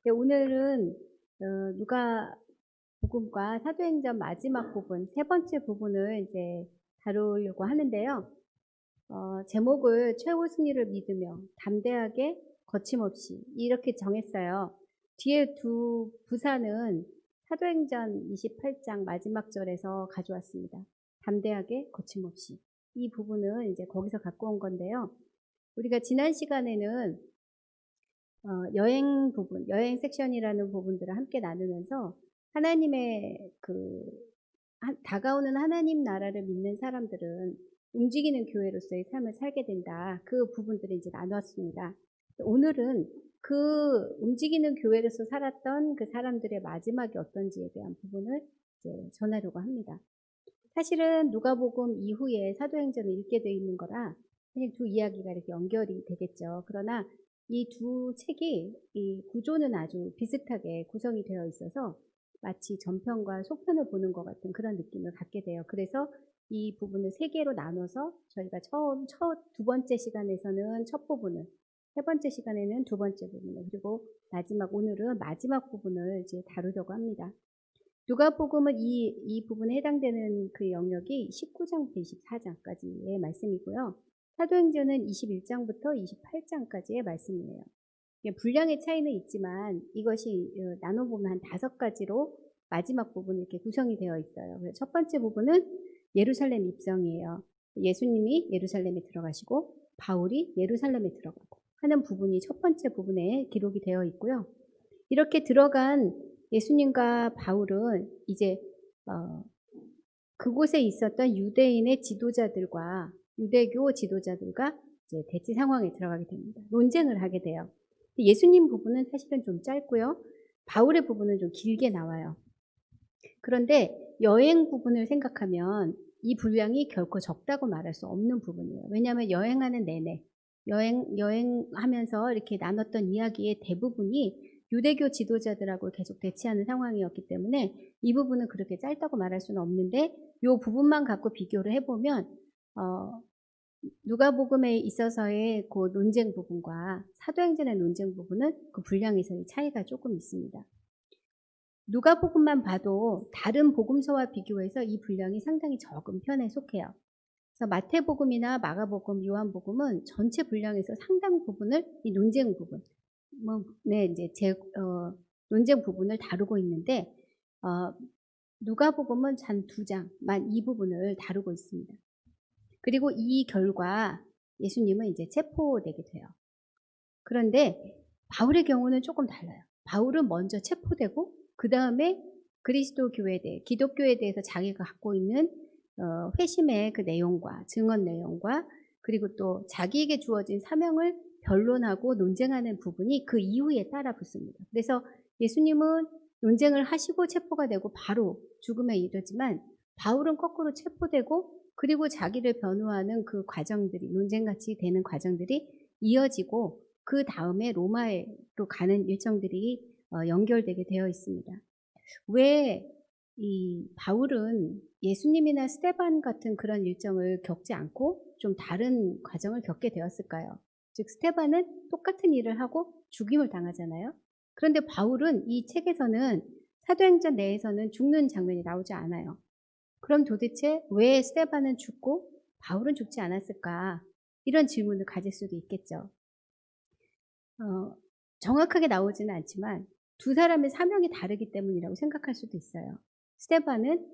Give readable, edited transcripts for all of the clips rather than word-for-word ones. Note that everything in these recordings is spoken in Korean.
네, 오늘은 누가복음과 사도행전 마지막 부분, 세 번째 부분을 이제 다루려고 하는데요. 제목을 최후 승리를 믿으며 담대하게 거침없이 이렇게 정했어요. 뒤에 두 부사는 사도행전 28장 마지막 절에서 가져왔습니다. 담대하게 거침없이. 이 부분은 이제 거기서 갖고 온 건데요. 우리가 지난 시간에는 여행 부분, 여행 섹션이라는 부분들을 함께 나누면서 하나님의 다가오는 하나님 나라를 믿는 사람들은 움직이는 교회로서의 삶을 살게 된다. 그 부분들을 이제 나눴습니다. 오늘은 그 움직이는 교회로서 살았던 그 사람들의 마지막이 어떤지에 대한 부분을 이제 전하려고 합니다. 사실은 누가복음 이후에 사도행전을 읽게 되어 있는 거라 그냥 두 이야기가 이렇게 연결이 되겠죠. 그러나 이 두 책이 이 구조는 아주 비슷하게 구성이 되어 있어서 마치 전편과 속편을 보는 것 같은 그런 느낌을 갖게 돼요. 그래서 이 부분을 세 개로 나눠서 저희가 두 번째 시간에서는 첫 부분을, 세 번째 시간에는 두 번째 부분을, 그리고 오늘은 마지막 부분을 이제 다루려고 합니다. 누가복음은 이 부분에 해당되는 그 영역이 19장부터 24장까지의 말씀이고요. 사도행전은 21장부터 28장까지의 말씀이에요. 분량의 차이는 있지만 이것이 나눠보면 한 5가지로 마지막 부분이 이렇게 구성이 되어 있어요. 그래서 첫 번째 부분은 예루살렘 입성이에요. 예수님이 예루살렘에 들어가시고 바울이 예루살렘에 들어가고 하는 부분이 첫 번째 부분에 기록이 되어 있고요. 이렇게 들어간 예수님과 바울은 이제 그곳에 있었던 유대인의 지도자들과 유대교 지도자들과 이제 대치 상황에 들어가게 됩니다. 논쟁을 하게 돼요. 예수님 부분은 사실은 좀 짧고요. 바울의 부분은 좀 길게 나와요. 그런데 여행 부분을 생각하면 이 분량이 결코 적다고 말할 수 없는 부분이에요. 왜냐하면 여행하는 내내 여행하면서 이렇게 나눴던 이야기의 대부분이 유대교 지도자들하고 계속 대치하는 상황이었기 때문에 이 부분은 그렇게 짧다고 말할 수는 없는데 이 부분만 갖고 비교를 해보면 누가복음에 있어서의 그 논쟁 부분과 사도행전의 논쟁 부분은 그 분량에서의 차이가 조금 있습니다. 누가복음만 봐도 다른 복음서와 비교해서 이 분량이 상당히 적은 편에 속해요. 그래서 마태복음이나 마가복음, 요한복음은 전체 분량에서 상당 부분을 이 논쟁 부분, 논쟁 부분을 다루고 있는데 누가복음은 한 2장만 이 부분을 다루고 있습니다. 그리고 이 결과 예수님은 이제 체포되게 돼요. 그런데 바울의 경우는 조금 달라요. 바울은 먼저 체포되고 그 다음에 그리스도 교회에 대해, 기독교에 대해서 자기가 갖고 있는 회심의 그 내용과 증언 내용과 그리고 또 자기에게 주어진 사명을 변론하고 논쟁하는 부분이 그 이후에 따라 붙습니다. 그래서 예수님은 논쟁을 하시고 체포가 되고 바로 죽음에 이르지만 바울은 거꾸로 체포되고 그리고 자기를 변호하는 그 과정들이 논쟁같이 되는 과정들이 이어지고 그 다음에 로마로 가는 일정들이 연결되게 되어 있습니다. 왜 이 바울은 예수님이나 스데반 같은 그런 일정을 겪지 않고 좀 다른 과정을 겪게 되었을까요? 즉 스데반은 똑같은 일을 하고 죽임을 당하잖아요. 그런데 바울은 이 책에서는 사도행전 내에서는 죽는 장면이 나오지 않아요. 그럼 도대체 왜 스데반은 죽고 바울은 죽지 않았을까? 이런 질문을 가질 수도 있겠죠. 정확하게 나오지는 않지만 두 사람의 사명이 다르기 때문이라고 생각할 수도 있어요. 스데반은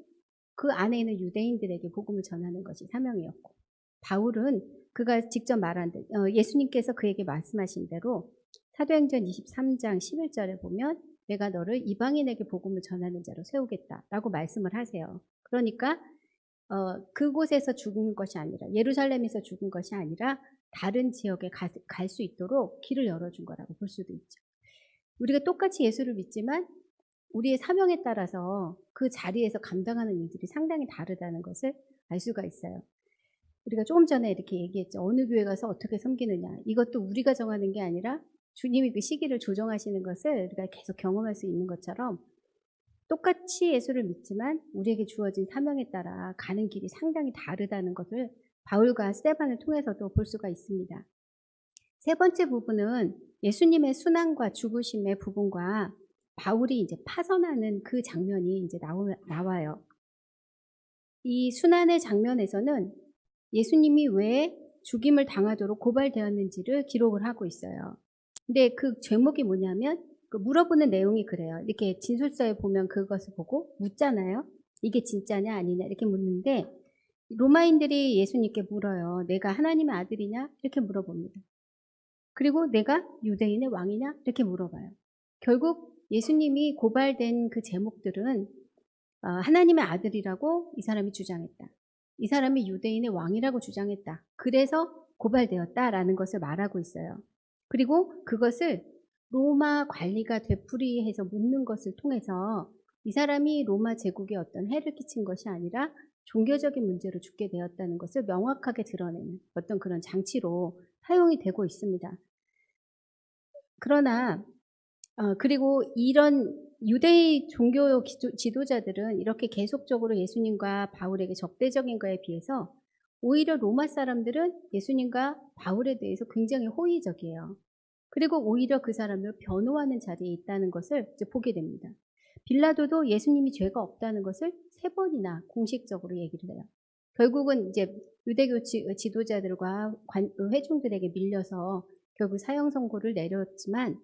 그 안에 있는 유대인들에게 복음을 전하는 것이 사명이었고 바울은 그가 직접 말한 대로 예수님께서 그에게 말씀하신 대로 사도행전 23장 11절에 보면 내가 너를 이방인에게 복음을 전하는 자로 세우겠다라고 말씀을 하세요. 그러니까 그곳에서 죽은 것이 아니라 예루살렘에서 죽은 것이 아니라 다른 지역에 갈 수 있도록 길을 열어준 거라고 볼 수도 있죠. 우리가 똑같이 예수를 믿지만 우리의 사명에 따라서 그 자리에서 감당하는 일들이 상당히 다르다는 것을 알 수가 있어요. 우리가 조금 전에 이렇게 얘기했죠. 어느 교회 가서 어떻게 섬기느냐. 이것도 우리가 정하는 게 아니라 주님이 그 시기를 조정하시는 것을 우리가 계속 경험할 수 있는 것처럼 똑같이 예수를 믿지만 우리에게 주어진 사명에 따라 가는 길이 상당히 다르다는 것을 바울과 스데반을 통해서도 볼 수가 있습니다. 세 번째 부분은 예수님의 순환과 죽으심의 부분과 바울이 이제 파선하는 그 장면이 이제 나와요. 이 순환의 장면에서는 예수님이 왜 죽임을 당하도록 고발되었는지를 기록을 하고 있어요. 근데 그 제목이 뭐냐면 그 물어보는 내용이 그래요. 이렇게 진술서에 보면 그것을 보고 묻잖아요. 이게 진짜냐 아니냐 이렇게 묻는데 로마인들이 예수님께 물어요. 내가 하나님의 아들이냐? 이렇게 물어봅니다. 그리고 내가 유대인의 왕이냐? 이렇게 물어봐요. 결국 예수님이 고발된 그 제목들은 하나님의 아들이라고 이 사람이 주장했다. 이 사람이 유대인의 왕이라고 주장했다. 그래서 고발되었다라는 것을 말하고 있어요. 그리고 그것을 로마 관리가 되풀이해서 묻는 것을 통해서 이 사람이 로마 제국에 어떤 해를 끼친 것이 아니라 종교적인 문제로 죽게 되었다는 것을 명확하게 드러내는 어떤 그런 장치로 사용이 되고 있습니다. 그러나 그리고 이런 유대의 종교 지도자들은 이렇게 계속적으로 예수님과 바울에게 적대적인 거에 비해서 오히려 로마 사람들은 예수님과 바울에 대해서 굉장히 호의적이에요. 그리고 오히려 그 사람을 변호하는 자리에 있다는 것을 이제 보게 됩니다. 빌라도도 예수님이 죄가 없다는 것을 3번이나 공식적으로 얘기를 해요. 결국은 이제 유대교 지도자들과 회중들에게 밀려서 결국 사형 선고를 내렸지만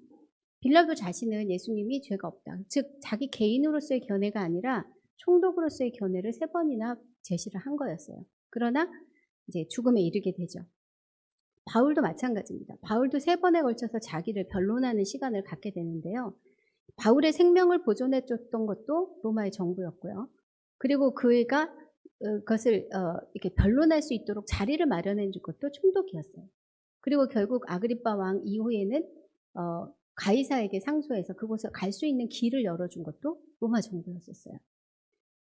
빌라도 자신은 예수님이 죄가 없다. 즉 자기 개인으로서의 견해가 아니라 총독으로서의 견해를 3번이나 제시를 한 거였어요. 그러나 이제 죽음에 이르게 되죠. 바울도 마찬가지입니다. 바울도 3번에 걸쳐서 자기를 변론하는 시간을 갖게 되는데요. 바울의 생명을 보존해 줬던 것도 로마의 정부였고요. 그리고 그가 그것을 이렇게 변론할 수 있도록 자리를 마련해 준 것도 총독이었어요. 그리고 결국 아그리빠 왕 이후에는 가이사에게 상소해서 그곳을 갈 수 있는 길을 열어준 것도 로마 정부였었어요.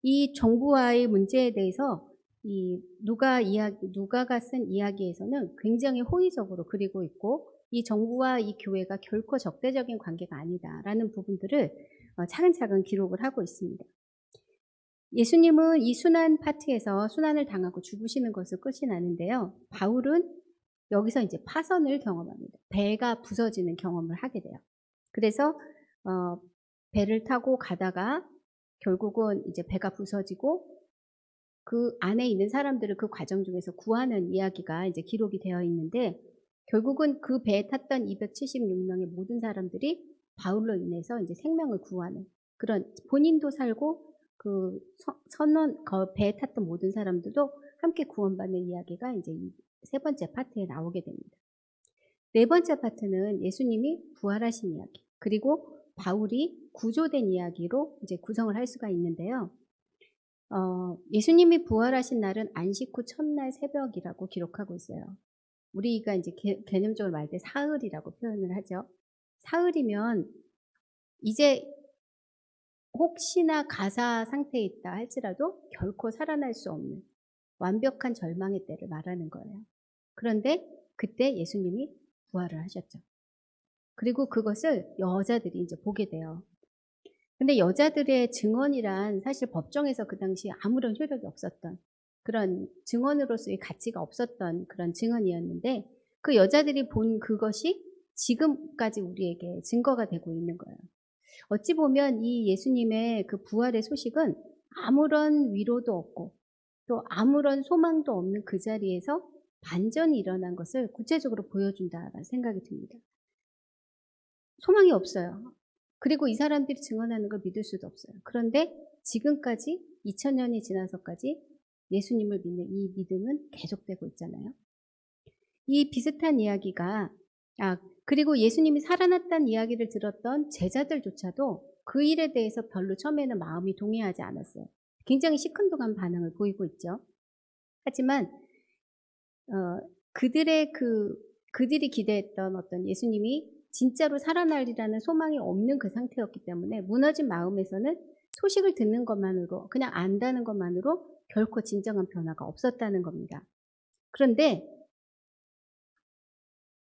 이 정부와의 문제에 대해서 이 누가가 쓴 이야기에서는 굉장히 호의적으로 그리고 있고 이 정부와 이 교회가 결코 적대적인 관계가 아니다라는 부분들을 차근차근 기록을 하고 있습니다. 예수님은 이 순환 파트에서 순환을 당하고 죽으시는 것을 끝이 나는데요. 바울은 여기서 이제 파선을 경험합니다. 배가 부서지는 경험을 하게 돼요. 그래서 배를 타고 가다가 결국은 이제 배가 부서지고 그 안에 있는 사람들을 그 과정 중에서 구하는 이야기가 이제 기록이 되어 있는데 결국은 그 배에 탔던 276명의 모든 사람들이 바울로 인해서 이제 생명을 구하는 그런 본인도 살고 그 배에 탔던 모든 사람들도 함께 구원받는 이야기가 이제 이 3번째 파트에 나오게 됩니다. 4번째 파트는 예수님이 부활하신 이야기 그리고 바울이 구조된 이야기로 이제 구성을 할 수가 있는데요. 예수님이 부활하신 날은 안식 후 첫날 새벽이라고 기록하고 있어요. 우리가 이제 개념적으로 말할 때 사흘이라고 표현을 하죠. 사흘이면 이제 혹시나 가사 상태에 있다 할지라도 결코 살아날 수 없는 완벽한 절망의 때를 말하는 거예요. 그런데 그때 예수님이 부활을 하셨죠. 그리고 그것을 여자들이 이제 보게 돼요. 근데 여자들의 증언이란 사실 법정에서 그 당시에 아무런 효력이 없었던 그런 증언으로서의 가치가 없었던 그런 증언이었는데 그 여자들이 본 그것이 지금까지 우리에게 증거가 되고 있는 거예요. 어찌 보면 이 예수님의 그 부활의 소식은 아무런 위로도 없고 또 아무런 소망도 없는 그 자리에서 반전이 일어난 것을 구체적으로 보여준다라는 생각이 듭니다. 소망이 없어요. 그리고 이 사람들이 증언하는 걸 믿을 수도 없어요. 그런데 지금까지 2000년이 지나서까지 예수님을 믿는 이 믿음은 계속되고 있잖아요. 이 비슷한 이야기가 그리고 예수님이 살아났다는 이야기를 들었던 제자들조차도 그 일에 대해서 별로 처음에는 마음이 동의하지 않았어요. 굉장히 시큰둥한 반응을 보이고 있죠. 하지만 그들이 기대했던 어떤 예수님이 진짜로 살아나리라는 소망이 없는 그 상태였기 때문에 무너진 마음에서는 소식을 듣는 것만으로 그냥 안다는 것만으로 결코 진정한 변화가 없었다는 겁니다. 그런데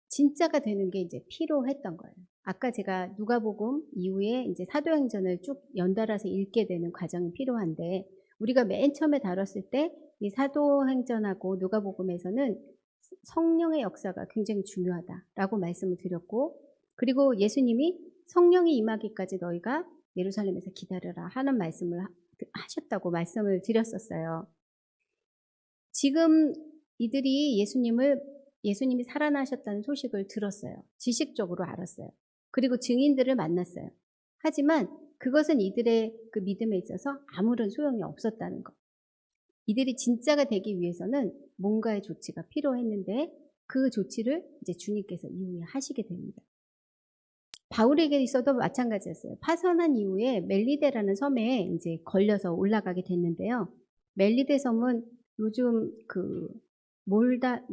진짜가 되는 게 이제 필요했던 거예요. 아까 제가 누가복음 이후에 이제 사도행전을 쭉 연달아서 읽게 되는 과정이 필요한데 우리가 맨 처음에 다뤘을 때 이 사도행전하고 누가복음에서는 성령의 역사가 굉장히 중요하다라고 말씀을 드렸고 그리고 예수님이 성령이 임하기까지 너희가 예루살렘에서 기다려라 하는 말씀을 하셨다고 말씀을 드렸었어요. 지금 이들이 예수님이 살아나셨다는 소식을 들었어요. 지식적으로 알았어요. 그리고 증인들을 만났어요. 하지만 그것은 이들의 그 믿음에 있어서 아무런 소용이 없었다는 것. 이들이 진짜가 되기 위해서는 뭔가의 조치가 필요했는데 그 조치를 이제 주님께서 이후에 하시게 됩니다. 바울에게 있어도 마찬가지였어요. 파선한 이후에 멜리데라는 섬에 이제 걸려서 올라가게 됐는데요. 멜리데 섬은 요즘 그 몰타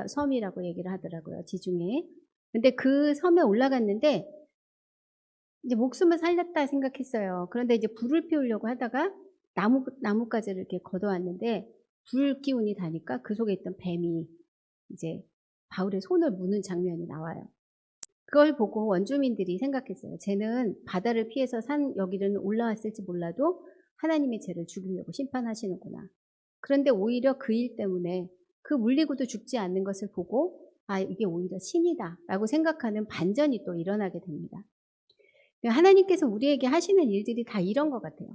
섬이라고 얘기를 하더라고요. 지중해. 근데 그 섬에 올라갔는데 이제 목숨을 살렸다 생각했어요. 그런데 이제 불을 피우려고 하다가 나뭇가지를 이렇게 걷어왔는데 불 기운이 다니까 그 속에 있던 뱀이 이제 바울의 손을 무는 장면이 나와요. 그걸 보고 원주민들이 생각했어요. 쟤는 바다를 피해서 여기는 올라왔을지 몰라도 하나님이 쟤를 죽이려고 심판하시는구나. 그런데 오히려 그 일 때문에 그 물리고도 죽지 않는 것을 보고 이게 오히려 신이다 라고 생각하는 반전이 또 일어나게 됩니다. 하나님께서 우리에게 하시는 일들이 다 이런 것 같아요.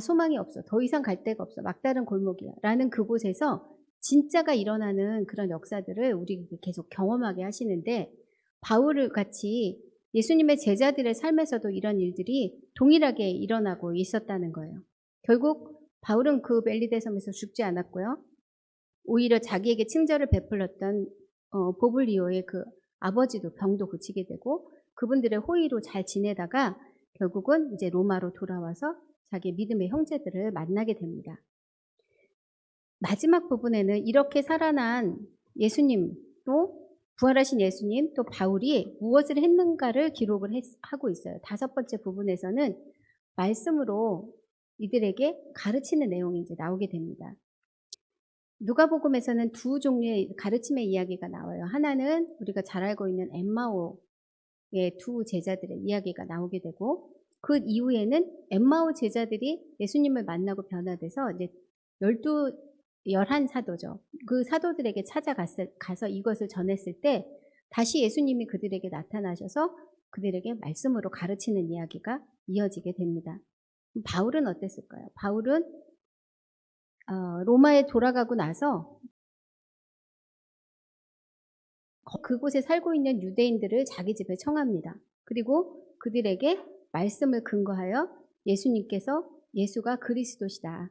소망이 없어. 더 이상 갈 데가 없어. 막다른 골목이야. 라는 그곳에서 진짜가 일어나는 그런 역사들을 우리에게 계속 경험하게 하시는데 바울을 같이 예수님의 제자들의 삶에서도 이런 일들이 동일하게 일어나고 있었다는 거예요. 결국 바울은 그 멜리데 섬에서 죽지 않았고요. 오히려 자기에게 친절을 베풀었던 보블리오의 그 아버지도 병도 고치게 되고 그분들의 호의로 잘 지내다가 결국은 이제 로마로 돌아와서 자기 믿음의 형제들을 만나게 됩니다. 마지막 부분에는 이렇게 살아난 예수님 또 부활하신 예수님 또 바울이 무엇을 했는가를 기록을 하고 있어요. 5번째 부분에서는 말씀으로 이들에게 가르치는 내용이 이제 나오게 됩니다. 누가복음에서는 두 종류의 가르침의 이야기가 나와요. 하나는 우리가 잘 알고 있는 엠마오의 두 제자들의 이야기가 나오게 되고 그 이후에는 엠마오 제자들이 예수님을 만나고 변화돼서 이제 11 사도죠. 그 사도들에게 가서 이것을 전했을 때 다시 예수님이 그들에게 나타나셔서 그들에게 말씀으로 가르치는 이야기가 이어지게 됩니다. 바울은 어땠을까요? 바울은 로마에 돌아가고 나서 그곳에 살고 있는 유대인들을 자기 집에 청합니다. 그리고 그들에게 말씀을 근거하여 예수가 그리스도시다.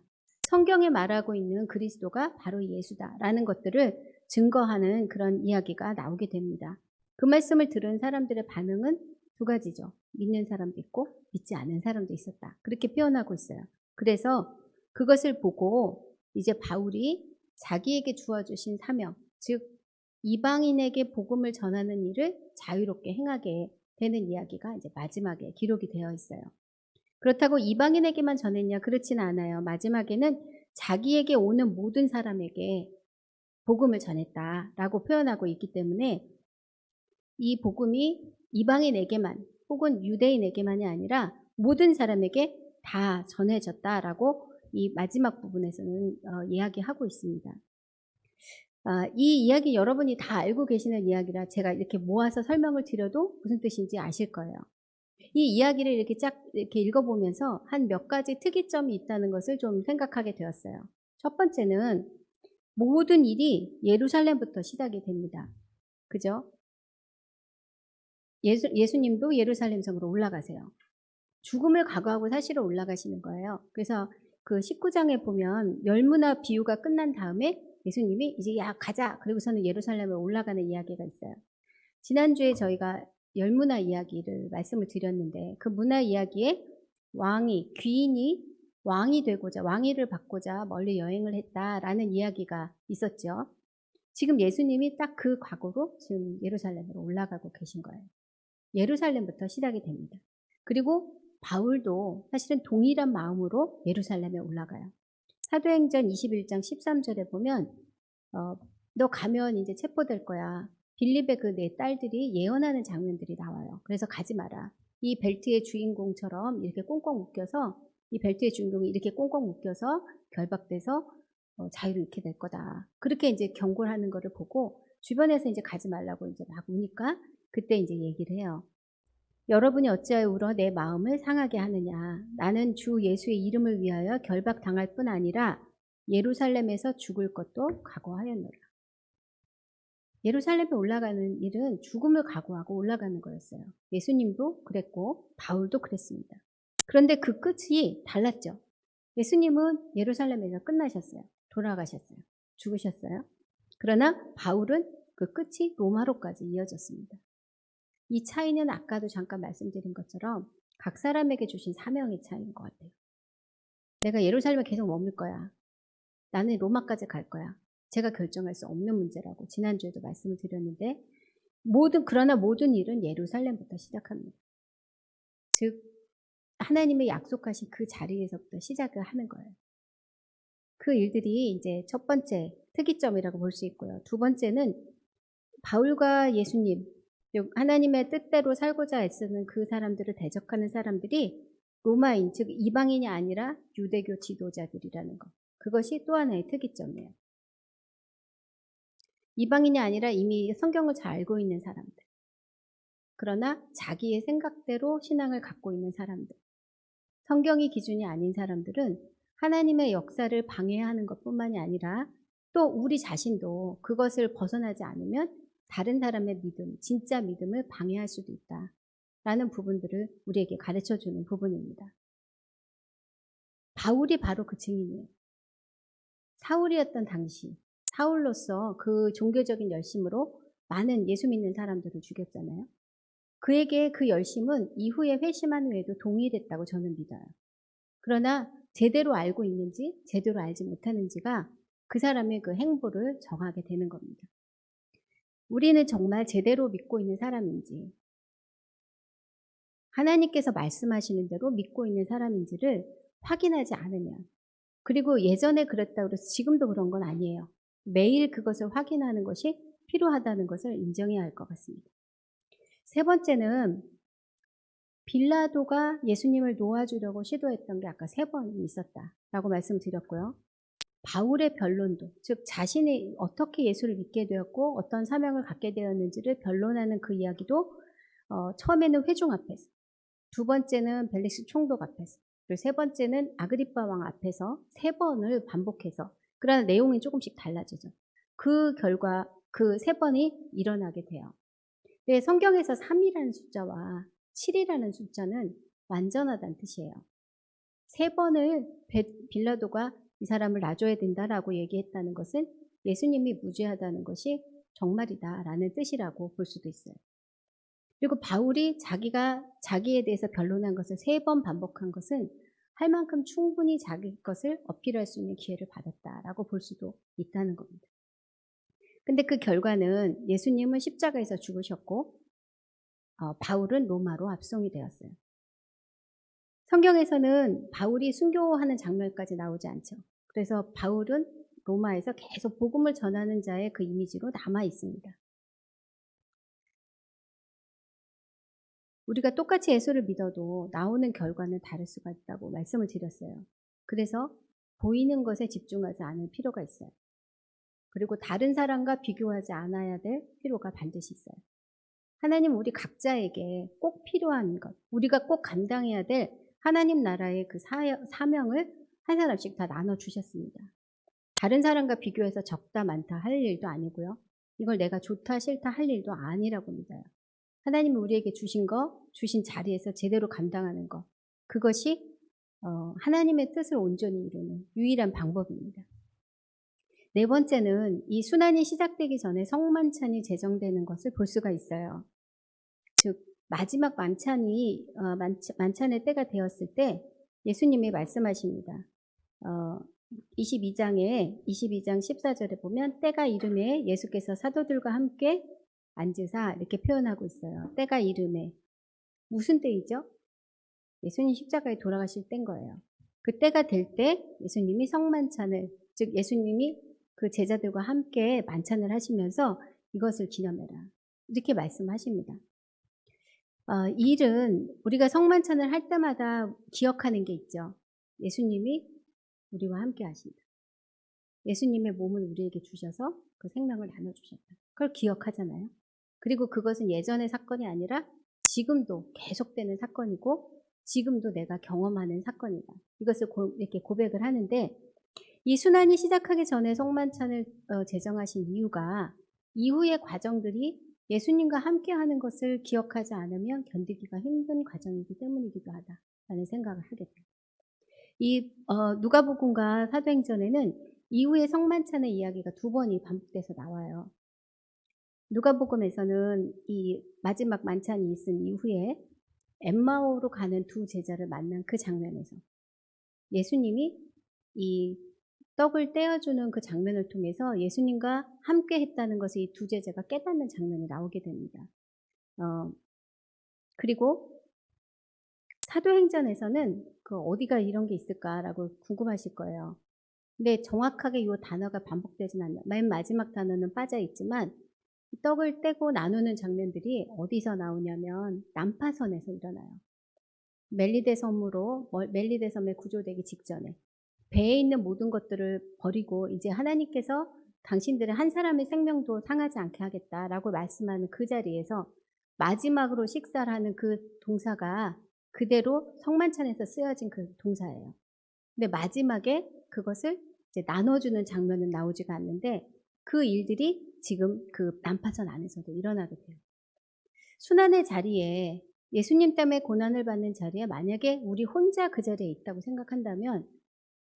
성경에 말하고 있는 그리스도가 바로 예수다라는 것들을 증거하는 그런 이야기가 나오게 됩니다. 그 말씀을 들은 사람들의 반응은 두 가지죠. 믿는 사람도 있고 믿지 않은 사람도 있었다. 그렇게 표현하고 있어요. 그래서 그것을 보고 이제 바울이 자기에게 주어주신 사명, 즉 이방인에게 복음을 전하는 일을 자유롭게 행하게 되는 이야기가 이제 마지막에 기록이 되어 있어요. 그렇다고 이방인에게만 전했냐? 그렇지는 않아요. 마지막에는 자기에게 오는 모든 사람에게 복음을 전했다라고 표현하고 있기 때문에 이 복음이 이방인에게만 혹은 유대인에게만이 아니라 모든 사람에게 다 전해졌다라고 이 마지막 부분에서는 이야기하고 있습니다. 이 이야기 여러분이 다 알고 계시는 이야기라 제가 이렇게 모아서 설명을 드려도 무슨 뜻인지 아실 거예요. 이 이야기를 이렇게 읽어보면서 한 몇 가지 특이점이 있다는 것을 좀 생각하게 되었어요. 첫 번째는 모든 일이 예루살렘부터 시작이 됩니다. 그죠? 예수님도 예루살렘 성으로 올라가세요. 죽음을 각오하고 사실은 올라가시는 거예요. 그래서 그 19장에 보면 열무나 비유가 끝난 다음에 예수님이 이제 가자. 그리고서는 예루살렘에 올라가는 이야기가 있어요. 지난주에 저희가 열무나 이야기를 말씀을 드렸는데 그 문화 이야기에 귀인이 왕이 되고자 왕위를 받고자 멀리 여행을 했다라는 이야기가 있었죠. 지금 예수님이 딱 그 각오로 지금 예루살렘으로 올라가고 계신 거예요. 예루살렘부터 시작이 됩니다. 그리고 바울도 사실은 동일한 마음으로 예루살렘에 올라가요. 사도행전 21장 13절에 보면 너 가면 이제 체포될 거야. 빌립의 그 네 딸들이 예언하는 장면들이 나와요. 그래서 가지 마라. 이 벨트의 주인공처럼 이렇게 꽁꽁 묶여서 이 벨트의 주인공이 이렇게 꽁꽁 묶여서 결박돼서 자유를 잃게 될 거다. 그렇게 이제 경고를 하는 거를 보고 주변에서 이제 가지 말라고 이제 막 우니까 그때 이제 얘기를 해요. 여러분이 어찌하여 울어 내 마음을 상하게 하느냐. 나는 주 예수의 이름을 위하여 결박당할 뿐 아니라 예루살렘에서 죽을 것도 각오하였노라. 예루살렘에 올라가는 일은 죽음을 각오하고 올라가는 거였어요. 예수님도 그랬고 바울도 그랬습니다. 그런데 그 끝이 달랐죠. 예수님은 예루살렘에서 끝나셨어요. 돌아가셨어요. 죽으셨어요. 그러나 바울은 그 끝이 로마로까지 이어졌습니다. 이 차이는 아까도 잠깐 말씀드린 것처럼 각 사람에게 주신 사명의 차이인 것 같아요. 내가 예루살렘에 계속 머물 거야. 나는 로마까지 갈 거야. 제가 결정할 수 없는 문제라고 지난주에도 말씀을 드렸는데 그러나 모든 일은 예루살렘부터 시작합니다. 즉 하나님의 약속하신 그 자리에서부터 시작을 하는 거예요. 그 일들이 이제 첫 번째 특이점이라고 볼 수 있고요. 두 번째는 바울과 예수님, 하나님의 뜻대로 살고자 애쓰는 그 사람들을 대적하는 사람들이 로마인, 즉 이방인이 아니라 유대교 지도자들이라는 것. 그것이 또 하나의 특이점이에요. 이방인이 아니라 이미 성경을 잘 알고 있는 사람들. 그러나 자기의 생각대로 신앙을 갖고 있는 사람들. 성경이 기준이 아닌 사람들은 하나님의 역사를 방해하는 것뿐만이 아니라 또 우리 자신도 그것을 벗어나지 않으면 다른 사람의 믿음, 진짜 믿음을 방해할 수도 있다. 라는 부분들을 우리에게 가르쳐주는 부분입니다. 바울이 바로 그 증인이에요. 사울이었던 당시 사울로서 그 종교적인 열심으로 많은 예수 믿는 사람들을 죽였잖아요. 그에게 그 열심은 이후에 회심한 후에도 동일했다고 저는 믿어요. 그러나 제대로 알고 있는지 제대로 알지 못하는지가 그 사람의 그 행보를 정하게 되는 겁니다. 우리는 정말 제대로 믿고 있는 사람인지 하나님께서 말씀하시는 대로 믿고 있는 사람인지를 확인하지 않으면 그리고 예전에 그랬다고 해서 지금도 그런 건 아니에요. 매일 그것을 확인하는 것이 필요하다는 것을 인정해야 할 것 같습니다. 세 번째는 빌라도가 예수님을 놓아주려고 시도했던 게 아까 3번 있었다라고 말씀드렸고요. 바울의 변론도, 즉 자신이 어떻게 예수를 믿게 되었고 어떤 사명을 갖게 되었는지를 변론하는 그 이야기도 처음에는 회중 앞에서, 두 번째는 벨릭스 총독 앞에서, 그리고 세 번째는 아그리빠 왕 앞에서 3번을 반복해서, 그러나 내용이 조금씩 달라지죠. 그 결과 그 3번이 일어나게 돼요. 네, 성경에서 3이라는 숫자와 7이라는 숫자는 완전하다는 뜻이에요. 3번을 빌라도가 이 사람을 놔줘야 된다라고 얘기했다는 것은 예수님이 무죄하다는 것이 정말이다라는 뜻이라고 볼 수도 있어요. 그리고 바울이 자기에 대해서 변론한 것을 3번 반복한 것은 할 만큼 충분히 자기 것을 어필할 수 있는 기회를 받았다라고 볼 수도 있다는 겁니다. 근데 그 결과는 예수님은 십자가에서 죽으셨고 바울은 로마로 압송이 되었어요. 성경에서는 바울이 순교하는 장면까지 나오지 않죠. 그래서 바울은 로마에서 계속 복음을 전하는 자의 그 이미지로 남아 있습니다. 우리가 똑같이 예수를 믿어도 나오는 결과는 다를 수가 있다고 말씀을 드렸어요. 그래서 보이는 것에 집중하지 않을 필요가 있어요. 그리고 다른 사람과 비교하지 않아야 될 필요가 반드시 있어요. 하나님 우리 각자에게 꼭 필요한 것, 우리가 꼭 감당해야 될 하나님 나라의 그 사명을 한 사람씩 다 나눠주셨습니다. 다른 사람과 비교해서 적다 많다 할 일도 아니고요. 이걸 내가 좋다 싫다 할 일도 아니라고 믿어요. 하나님이 우리에게 주신 자리에서 제대로 감당하는 것, 그것이 하나님의 뜻을 온전히 이루는 유일한 방법입니다. 네 번째는 이 순환이 시작되기 전에 성만찬이 제정되는 것을 볼 수가 있어요. 즉 마지막 만찬의 때가 되었을 때 예수님이 말씀하십니다. 22장 14절에 보면 때가 이름에 예수께서 사도들과 함께 앉으사 이렇게 표현하고 있어요. 때가 이름에. 무슨 때이죠? 예수님 십자가에 돌아가실 때인 거예요. 그 때가 될 때 예수님이 성만찬을, 즉 예수님이 그 제자들과 함께 만찬을 하시면서 이것을 기념해라. 이렇게 말씀하십니다. 이 일은 우리가 성만찬을 할 때마다 기억하는 게 있죠. 예수님이 우리와 함께 하신다. 예수님의 몸을 우리에게 주셔서 그 생명을 나눠주셨다. 그걸 기억하잖아요. 그리고 그것은 예전의 사건이 아니라 지금도 계속되는 사건이고 지금도 내가 경험하는 사건이다. 이것을 이렇게 고백을 하는데, 이 순환이 시작하기 전에 송만찬을 제정하신 이유가 이후의 과정들이 예수님과 함께하는 것을 기억하지 않으면 견디기가 힘든 과정이기 때문이기도 하다라는 생각을 하게 돼요. 이 누가복음과 사도행전에는 이후의 성만찬의 이야기가 2번이 반복돼서 나와요. 누가복음에서는 이 마지막 만찬이 있은 이후에 엠마오로 가는 2 제자를 만난 그 장면에서 예수님이 이 떡을 떼어주는 그 장면을 통해서 예수님과 함께 했다는 것을 이 2 제자가 깨닫는 장면이 나오게 됩니다. 그리고 사도행전에서는 그 어디가 이런 게 있을까라고 궁금하실 거예요. 근데 정확하게 이 단어가 반복되진 않아요. 맨 마지막 단어는 빠져 있지만 떡을 떼고 나누는 장면들이 어디서 나오냐면 난파선에서 일어나요. 멜리데 섬에 구조되기 직전에 배에 있는 모든 것들을 버리고 이제 하나님께서 당신들의 한 사람의 생명도 상하지 않게 하겠다라고 말씀하는 그 자리에서 마지막으로 식사를 하는 그 동사가 그대로 성만찬에서 쓰여진 그 동사예요. 근데 마지막에 그것을 이제 나눠주는 장면은 나오지가 않는데 그 일들이 지금 그 난파선 안에서도 일어나게 돼요. 순환의 자리에, 예수님 때문에 고난을 받는 자리에 만약에 우리 혼자 그 자리에 있다고 생각한다면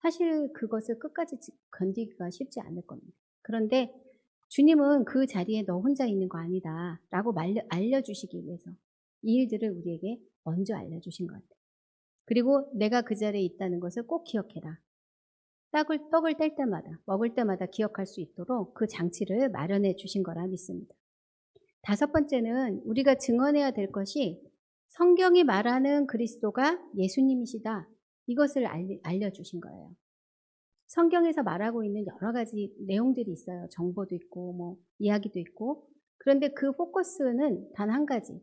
사실 그것을 끝까지 견디기가 쉽지 않을 겁니다. 그런데 주님은 그 자리에 너 혼자 있는 거 아니다 라고 알려주시기 위해서 이 일들을 우리에게 먼저 알려주신 것 같아요. 그리고 내가 그 자리에 있다는 것을 꼭 기억해라. 떡을 뗄 때마다, 먹을 때마다 기억할 수 있도록 그 장치를 마련해 주신 거라 믿습니다. 5번째는 우리가 증언해야 될 것이 성경이 말하는 그리스도가 예수님이시다. 이것을 알려주신 거예요. 성경에서 말하고 있는 여러 가지 내용들이 있어요. 정보도 있고, 뭐, 이야기도 있고. 그런데 그 포커스는 단 한 가지.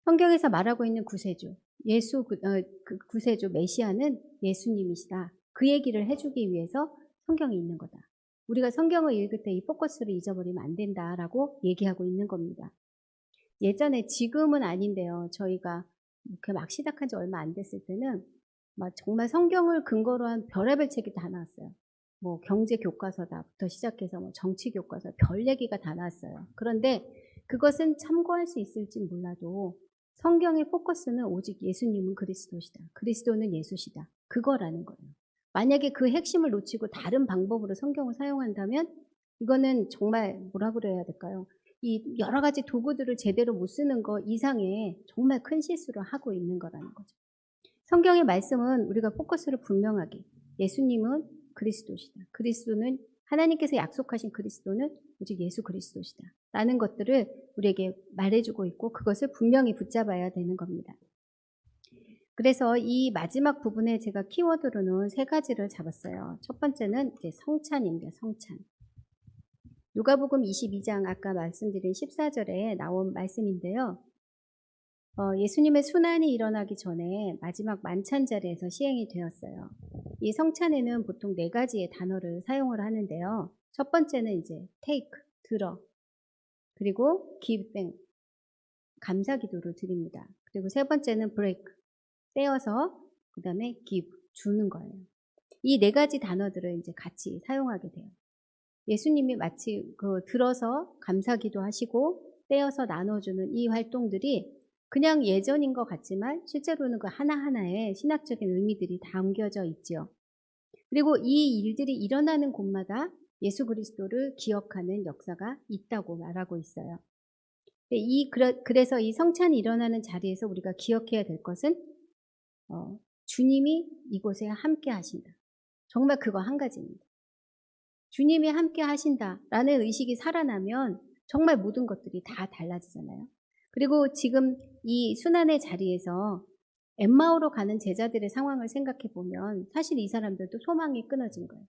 성경에서 말하고 있는 구세주, 그 구세주 메시아는 예수님이시다. 그 얘기를 해주기 위해서 성경이 있는 거다. 우리가 성경을 읽을 때 이 포커스를 잊어버리면 안 된다라고 얘기하고 있는 겁니다. 예전에, 지금은 아닌데요. 저희가 이렇게 막 시작한 지 얼마 안 됐을 때는 막 정말 성경을 근거로 한 별의별 책이 다 나왔어요. 뭐 경제 교과서다부터 시작해서 뭐 정치 교과서, 별 얘기가 다 나왔어요. 그런데 그것은 참고할 수 있을지 몰라도 성경의 포커스는 오직 예수님은 그리스도시다. 그리스도는 예수시다. 그거라는 거예요. 만약에 그 핵심을 놓치고 다른 방법으로 성경을 사용한다면 이거는 정말 뭐라 그래야 될까요? 이 여러 가지 도구들을 제대로 못 쓰는 거 이상의 정말 큰 실수를 하고 있는 거라는 거죠. 성경의 말씀은 우리가 포커스를 분명하게, 예수님은 그리스도시다. 그리스도는, 하나님께서 약속하신 그리스도는 오직 예수 그리스도시다. 라는 것들을 우리에게 말해주고 있고 그것을 분명히 붙잡아야 되는 겁니다. 그래서 이 마지막 부분에 제가 키워드로는 3가지를 잡았어요. 첫 번째는 이제 성찬입니다. 성찬. 누가복음 22장 아까 말씀드린 14절에 나온 말씀인데요. 예수님의 순환이 일어나기 전에 마지막 만찬 자리에서 시행이 되었어요. 이 성찬에는 보통 4가지의 단어를 사용을 하는데요. 첫 번째는 이제 take, 들어. 그리고 give, thank, 감사 기도를 드립니다. 그리고 3번째는 break, 떼어서 그 다음에 give, 주는 거예요. 이 4가지 단어들을 이제 같이 사용하게 돼요. 예수님이 마치 들어서 감사 기도하시고 떼어서 나눠주는 이 활동들이 그냥 예전인 것 같지만 실제로는 그 하나하나에 신학적인 의미들이 담겨져 있죠. 그리고 이 일들이 일어나는 곳마다 예수 그리스도를 기억하는 역사가 있다고 말하고 있어요. 그래서 이 성찬이 일어나는 자리에서 우리가 기억해야 될 것은 주님이 이곳에 함께 하신다. 정말 그거 한 가지입니다. 주님이 함께 하신다라는 의식이 살아나면 정말 모든 것들이 다 달라지잖아요. 그리고 지금 이 순환의 자리에서 엠마오로 가는 제자들의 상황을 생각해 보면 사실 이 사람들도 소망이 끊어진 거예요.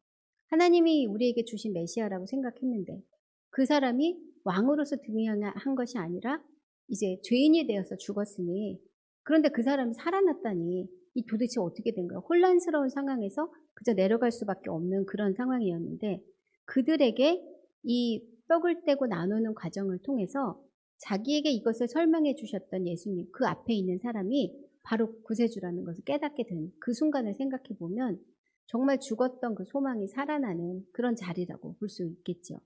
하나님이 우리에게 주신 메시아라고 생각했는데 그 사람이 왕으로서 등장한 것이 아니라 이제 죄인이 되어서 죽었으니, 그런데 그 사람이 살아났다니 이 도대체 어떻게 된 거야? 혼란스러운 상황에서 그저 내려갈 수밖에 없는 그런 상황이었는데 그들에게 이 떡을 떼고 나누는 과정을 통해서 자기에게 이것을 설명해 주셨던 예수님, 그 앞에 있는 사람이 바로 구세주라는 것을 깨닫게 된 그 순간을 생각해 보면 정말 죽었던 그 소망이 살아나는 그런 자리라고 볼 수 있겠죠.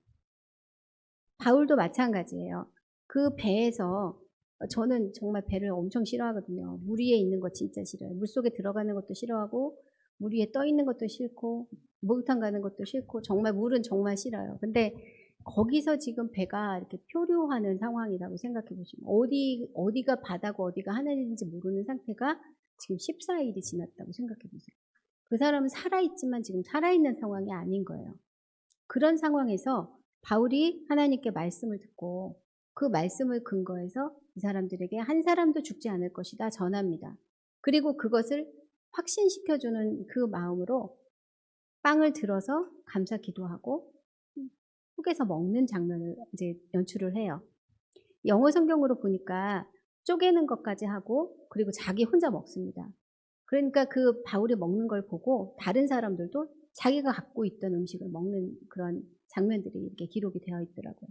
바울도 마찬가지예요. 그 배에서 저는 정말 배를 엄청 싫어하거든요. 물 위에 있는 거 진짜 싫어요. 물속에 들어가는 것도 싫어하고 물 위에 떠 있는 것도 싫고 목욕탕 가는 것도 싫고 정말 물은 정말 싫어요. 근데 거기서 지금 배가 이렇게 표류하는 상황이라고 생각해 보시면 어디가 바다고 어디가 하늘인지 모르는 상태가 지금 14일이 지났다고 생각해 보세요. 그 사람은 살아있지만 지금 살아있는 상황이 아닌 거예요. 그런 상황에서 바울이 하나님께 말씀을 듣고 그 말씀을 근거해서 이 사람들에게 한 사람도 죽지 않을 것이다 전합니다. 그리고 그것을 확신시켜주는 그 마음으로 빵을 들어서 감사 기도하고 속에서 먹는 장면을 이제 연출을 해요. 영어 성경으로 보니까 쪼개는 것까지 하고 그리고 자기 혼자 먹습니다. 그러니까 그 바울이 먹는 걸 보고 다른 사람들도 자기가 갖고 있던 음식을 먹는 그런 장면들이 이렇게 기록이 되어 있더라고요.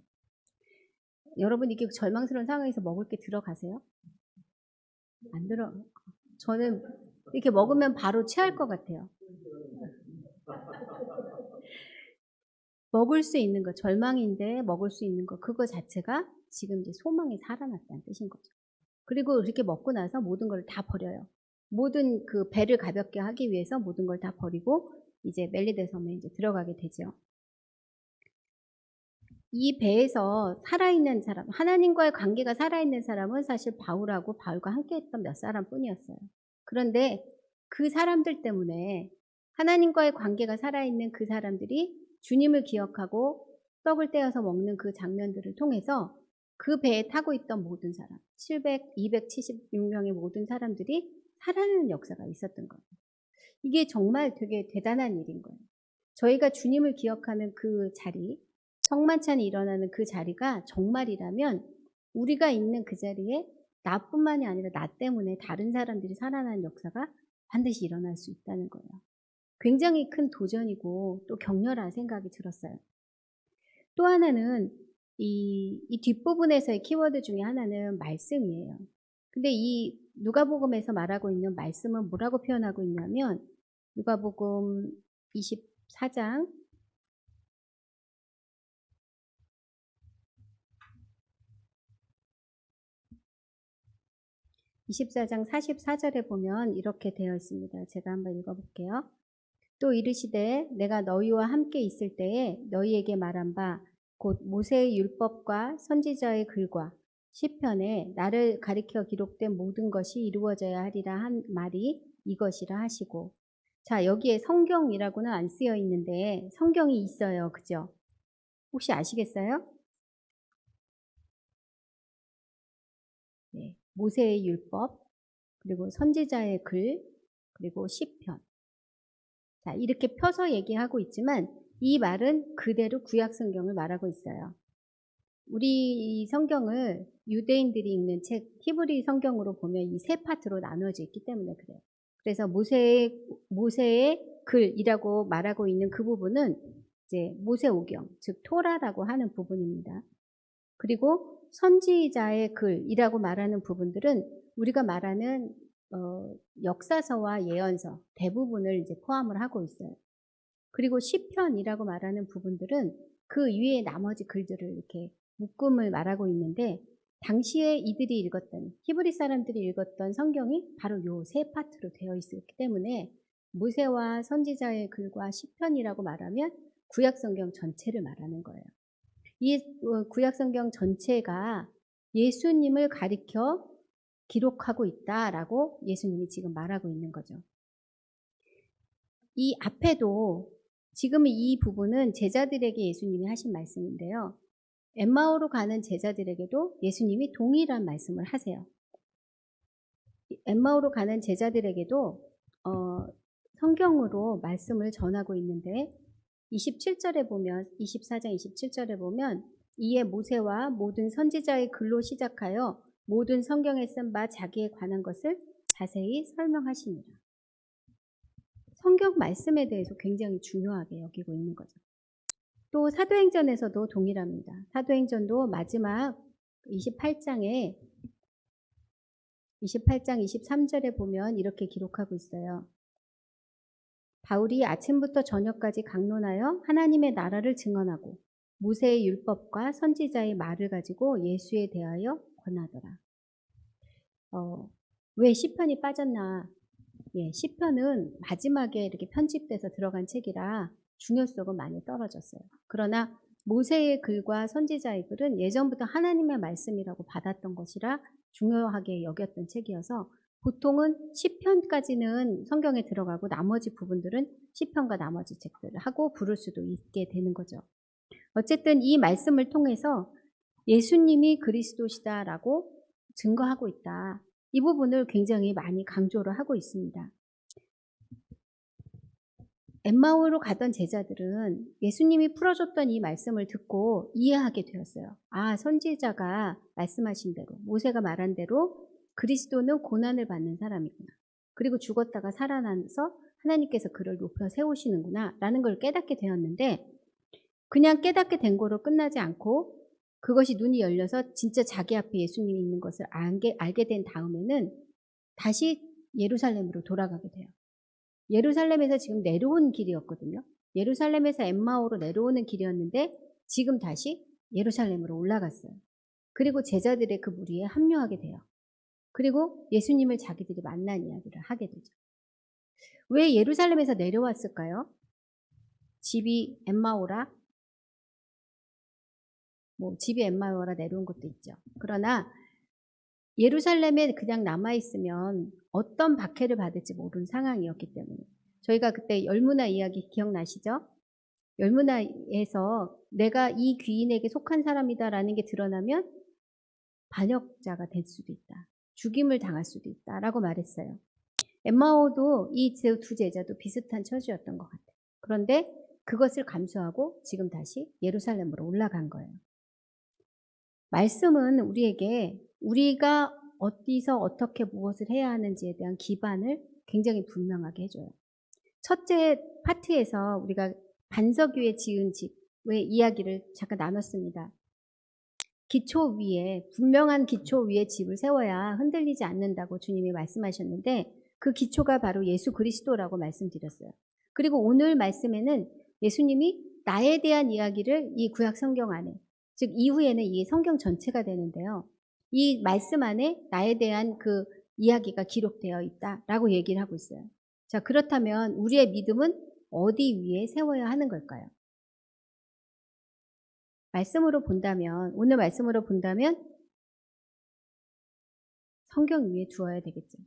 여러분 이게 절망스러운 상황에서 먹을 게 들어가세요? 안 들어. 저는 이렇게 먹으면 바로 체할 것 같아요. 먹을 수 있는 것, 절망인데 먹을 수 있는 것, 그거 자체가 지금 이제 소망이 살아났다는 뜻인 거죠. 그리고 이렇게 먹고 나서 모든 걸 다 버려요. 모든 그 배를 가볍게 하기 위해서 모든 걸 다 버리고 이제 멜리데 섬에 이제 들어가게 되죠. 이 배에서 살아있는 사람, 하나님과의 관계가 살아있는 사람은 사실 바울하고 바울과 함께했던 몇 사람뿐이었어요. 그런데 그 사람들 때문에 하나님과의 관계가 살아있는 그 사람들이 주님을 기억하고 떡을 떼어서 먹는 그 장면들을 통해서 그 배에 타고 있던 모든 사람, 276명의 모든 사람들이 살아나는 역사가 있었던 거예요. 이게 정말 되게 대단한 일인 거예요. 저희가 주님을 기억하는 그 자리, 성만찬이 일어나는 그 자리가 정말이라면 우리가 있는 그 자리에 나뿐만이 아니라 나 때문에 다른 사람들이 살아나는 역사가 반드시 일어날 수 있다는 거예요. 굉장히 큰 도전이고 또 격렬한 생각이 들었어요. 또 하나는 이 뒷부분에서의 키워드 중에 하나는 말씀이에요. 근데 이 누가복음에서 말하고 있는 말씀은 뭐라고 표현하고 있냐면 누가복음 24장 24장 44절에 보면 이렇게 되어 있습니다. 제가 한번 읽어볼게요. 또 이르시되 내가 너희와 함께 있을 때에 너희에게 말한 바 곧 모세의 율법과 선지자의 글과 시편에 나를 가리켜 기록된 모든 것이 이루어져야 하리라 한 말이 이것이라 하시고, 자 여기에 성경이라고는 안 쓰여 있는데 성경이 있어요. 그죠? 혹시 아시겠어요? 네, 모세의 율법, 그리고 선지자의 글, 그리고 시편. 자, 이렇게 펴서 얘기하고 있지만 이 말은 그대로 구약 성경을 말하고 있어요. 우리 성경을 유대인들이 읽는 책 히브리 성경으로 보면 이 세 파트로 나누어져 있기 때문에 그래요. 그래서 모세의 글이라고 말하고 있는 그 부분은 이제 모세오경, 즉 토라라고 하는 부분입니다. 그리고 선지자의 글이라고 말하는 부분들은 우리가 말하는 역사서와 예언서 대부분을 이제 포함을 하고 있어요. 그리고 시편이라고 말하는 부분들은 그 위에 나머지 글들을 이렇게 묶음을 말하고 있는데 당시에 이들이 읽었던 히브리 사람들이 읽었던 성경이 바로 요 세 파트로 되어 있었기 때문에 모세와 선지자의 글과 시편이라고 말하면 구약 성경 전체를 말하는 거예요. 이 구약 성경 전체가 예수님을 가리켜 기록하고 있다라고 예수님이 지금 말하고 있는 거죠. 이 앞에도 지금 이 부분은 제자들에게 예수님이 하신 말씀인데요. 엠마오로 가는 제자들에게도 예수님이 동일한 말씀을 하세요. 엠마오로 가는 제자들에게도 성경으로 말씀을 전하고 있는데 27절에 보면 24장 27절에 보면 이에 모세와 모든 선지자의 글로 시작하여 모든 성경에 쓴 바 자기에 관한 것을 자세히 설명하시니라. 성경 말씀에 대해서 굉장히 중요하게 여기고 있는 거죠. 또 사도행전에서도 동일합니다. 사도행전도 마지막 28장에 28장 23절에 보면 이렇게 기록하고 있어요. 바울이 아침부터 저녁까지 강론하여 하나님의 나라를 증언하고 모세의 율법과 선지자의 말을 가지고 예수에 대하여 권하더라. 왜 시편이 빠졌나? 예, 시편은 마지막에 이렇게 편집돼서 들어간 책이라 중요성은 많이 떨어졌어요. 그러나 모세의 글과 선지자의 글은 예전부터 하나님의 말씀이라고 받았던 것이라 중요하게 여겼던 책이어서 보통은 시편까지는 성경에 들어가고 나머지 부분들은 시편과 나머지 책들을 하고 부를 수도 있게 되는 거죠. 어쨌든 이 말씀을 통해서 예수님이 그리스도시다라고 증거하고 있다. 이 부분을 굉장히 많이 강조를 하고 있습니다. 엠마오로 가던 제자들은 예수님이 풀어줬던 이 말씀을 듣고 이해하게 되었어요. 아, 선지자가 말씀하신 대로, 모세가 말한 대로 그리스도는 고난을 받는 사람이구나. 그리고 죽었다가 살아나서 하나님께서 그를 높여 세우시는구나 라는 걸 깨닫게 되었는데, 그냥 깨닫게 된 거로 끝나지 않고 그것이 눈이 열려서 진짜 자기 앞에 예수님이 있는 것을 알게 된 다음에는 다시 예루살렘으로 돌아가게 돼요. 예루살렘에서 지금 내려온 길이었거든요. 예루살렘에서 엠마오로 내려오는 길이었는데 지금 다시 예루살렘으로 올라갔어요. 그리고 제자들의 그 무리에 합류하게 돼요. 그리고 예수님을 자기들이 만난 이야기를 하게 되죠. 왜 예루살렘에서 내려왔을까요? 집이 엠마오라 집이 엠마오라 내려온 것도 있죠. 그러나 예루살렘에 그냥 남아있으면 어떤 박해를 받을지 모르는 상황이었기 때문에 저희가 그때 열무나 이야기 기억나시죠? 열무나에서 내가 이 귀인에게 속한 사람이다라는 게 드러나면 반역자가 될 수도 있다. 죽임을 당할 수도 있다라고 말했어요. 엠마오도 이 두 제자도 비슷한 처지였던 것 같아요. 그런데 그것을 감수하고 지금 다시 예루살렘으로 올라간 거예요. 말씀은 우리에게 우리가 어디서 어떻게 무엇을 해야 하는지에 대한 기반을 굉장히 분명하게 해줘요. 첫째 파트에서 우리가 반석 위에 지은 집의 이야기를 잠깐 나눴습니다. 기초 위에, 분명한 기초 위에 집을 세워야 흔들리지 않는다고 주님이 말씀하셨는데 그 기초가 바로 예수 그리스도라고 말씀드렸어요. 그리고 오늘 말씀에는 예수님이 나에 대한 이야기를 이 구약 성경 안에, 즉 이후에는 이게 성경 전체가 되는데요. 이 말씀 안에 나에 대한 그 이야기가 기록되어 있다라고 얘기를 하고 있어요. 자, 그렇다면 우리의 믿음은 어디 위에 세워야 하는 걸까요? 말씀으로 본다면, 오늘 말씀으로 본다면 성경 위에 두어야 되겠죠.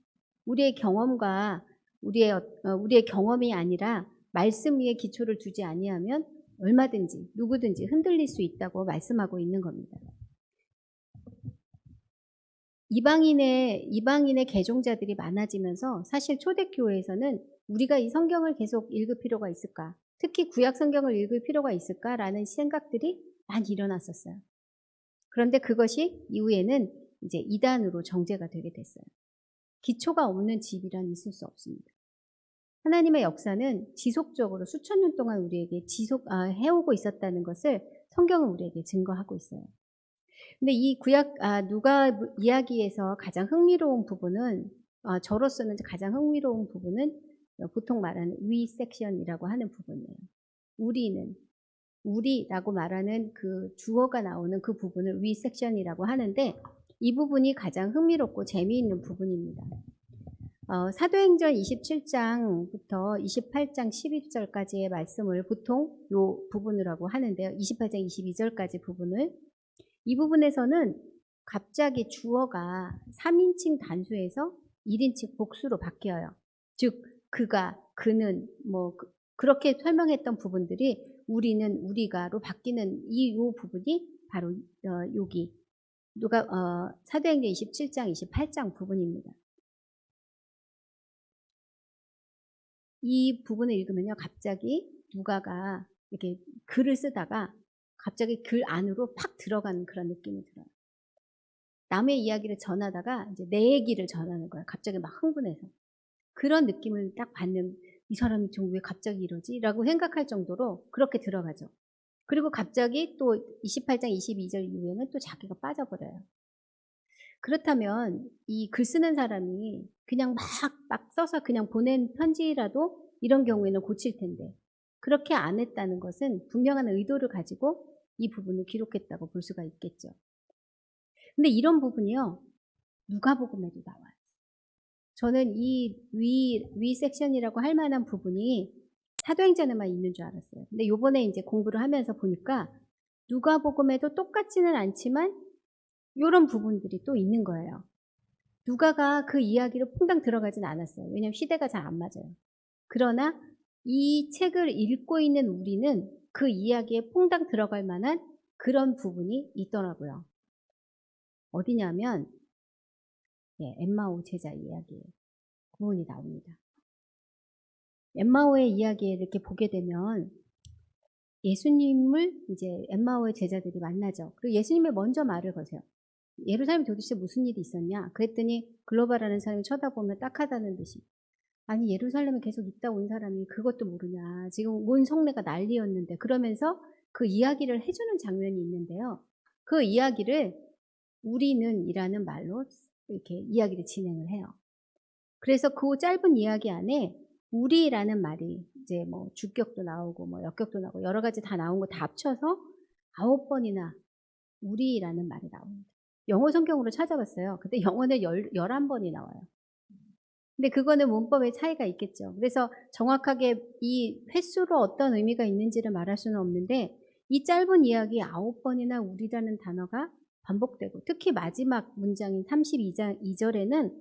우리의 경험과 우리의 경험이 아니라 말씀 위에 기초를 두지 아니하면 얼마든지 누구든지 흔들릴 수 있다고 말씀하고 있는 겁니다. 이방인의 개종자들이 많아지면서 사실 초대교회에서는 우리가 이 성경을 계속 읽을 필요가 있을까? 특히 구약 성경을 읽을 필요가 있을까라는 생각들이 많이 일어났었어요. 그런데 그것이 이후에는 이제 이단으로 정죄가 되게 됐어요. 기초가 없는 집이란 있을 수 없습니다. 하나님의 역사는 지속적으로 수천 년 동안 우리에게 해오고 있었다는 것을 성경은 우리에게 증거하고 있어요. 근데 이 구약 누가 이야기에서 가장 흥미로운 부분은 저로서는 가장 흥미로운 부분은 보통 말하는 we 섹션이라고 하는 부분이에요. 우리라고 말하는 그 주어가 나오는 그 부분을 we 섹션이라고 하는데 이 부분이 가장 흥미롭고 재미있는 부분입니다. 사도행전 27장부터 28장 12절까지의 말씀을 보통 이 부분이라고 하는데요. 28장 22절까지 부분을 이 부분에서는 갑자기 주어가 3인칭 단수에서 1인칭 복수로 바뀌어요. 즉 그가, 그는 그렇게 설명했던 부분들이 우리는, 우리가로 바뀌는 이 부분이 바로 여기 사도행전 27장 28장 부분입니다. 이 부분을 읽으면요, 갑자기 누가가 이렇게 글을 쓰다가 갑자기 글 안으로 팍 들어가는 그런 느낌이 들어요. 남의 이야기를 전하다가 이제 내 얘기를 전하는 거예요. 갑자기 막 흥분해서. 그런 느낌을 딱 받는 이 사람이 지금 왜 갑자기 이러지? 라고 생각할 정도로 그렇게 들어가죠. 그리고 갑자기 또 28장 22절 이후에는 또 자기가 빠져버려요. 그렇다면 이 글 쓰는 사람이 그냥 막 써서 그냥 보낸 편지라도 이런 경우에는 고칠 텐데, 그렇게 안 했다는 것은 분명한 의도를 가지고 이 부분을 기록했다고 볼 수가 있겠죠. 근데 이런 부분이요, 누가복음에도 나와요. 저는 이 위 섹션이라고 할 만한 부분이 사도행전에만 있는 줄 알았어요. 근데 요번에 이제 공부를 하면서 보니까 누가복음에도 똑같지는 않지만 요런 부분들이 또 있는 거예요. 누가가 그 이야기로 퐁당 들어가진 않았어요. 왜냐하면 시대가 잘 안 맞아요. 그러나 이 책을 읽고 있는 우리는 그 이야기에 퐁당 들어갈 만한 그런 부분이 있더라고요. 어디냐면 엠마오 제자 이야기예요. 그 부분이 나옵니다. 엠마오의 이야기에 이렇게 보게 되면 예수님을 이제 엠마오의 제자들이 만나죠. 그리고 예수님이 먼저 말을 거세요. 예루살렘에 도대체 무슨 일이 있었냐? 그랬더니 글로바라는 사람이 쳐다보면 딱하다는 듯이, 아니 예루살렘에 계속 있다 온 사람이 그것도 모르냐? 지금 온 성내가 난리였는데, 그러면서 그 이야기를 해주는 장면이 있는데요. 그 이야기를 우리는 이라는 말로 이렇게 이야기를 진행을 해요. 그래서 그 짧은 이야기 안에 우리라는 말이 이제 뭐 주격도 나오고 뭐 역격도 나오고 여러 가지 다 나온 거 다 합쳐서 9번이나 우리라는 말이 나옵니다. 영어 성경으로 찾아봤어요. 그때 영어는 11번이 나와요. 근데 그거는 문법의 차이가 있겠죠. 그래서 정확하게 이 횟수로 어떤 의미가 있는지를 말할 수는 없는데, 이 짧은 이야기 9번이나 우리라는 단어가 반복되고, 특히 마지막 문장인 32장 2절에는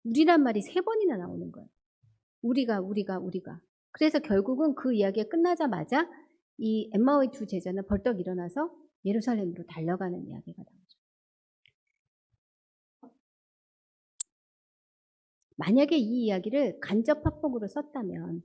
우리란 말이 3번이나 나오는 거예요. 우리가. 그래서 결국은 그 이야기가 끝나자마자 이 엠마오의 두 제자는 벌떡 일어나서 예루살렘으로 달려가는 이야기가 나오죠. 만약에 이 이야기를 간접 합복으로 썼다면,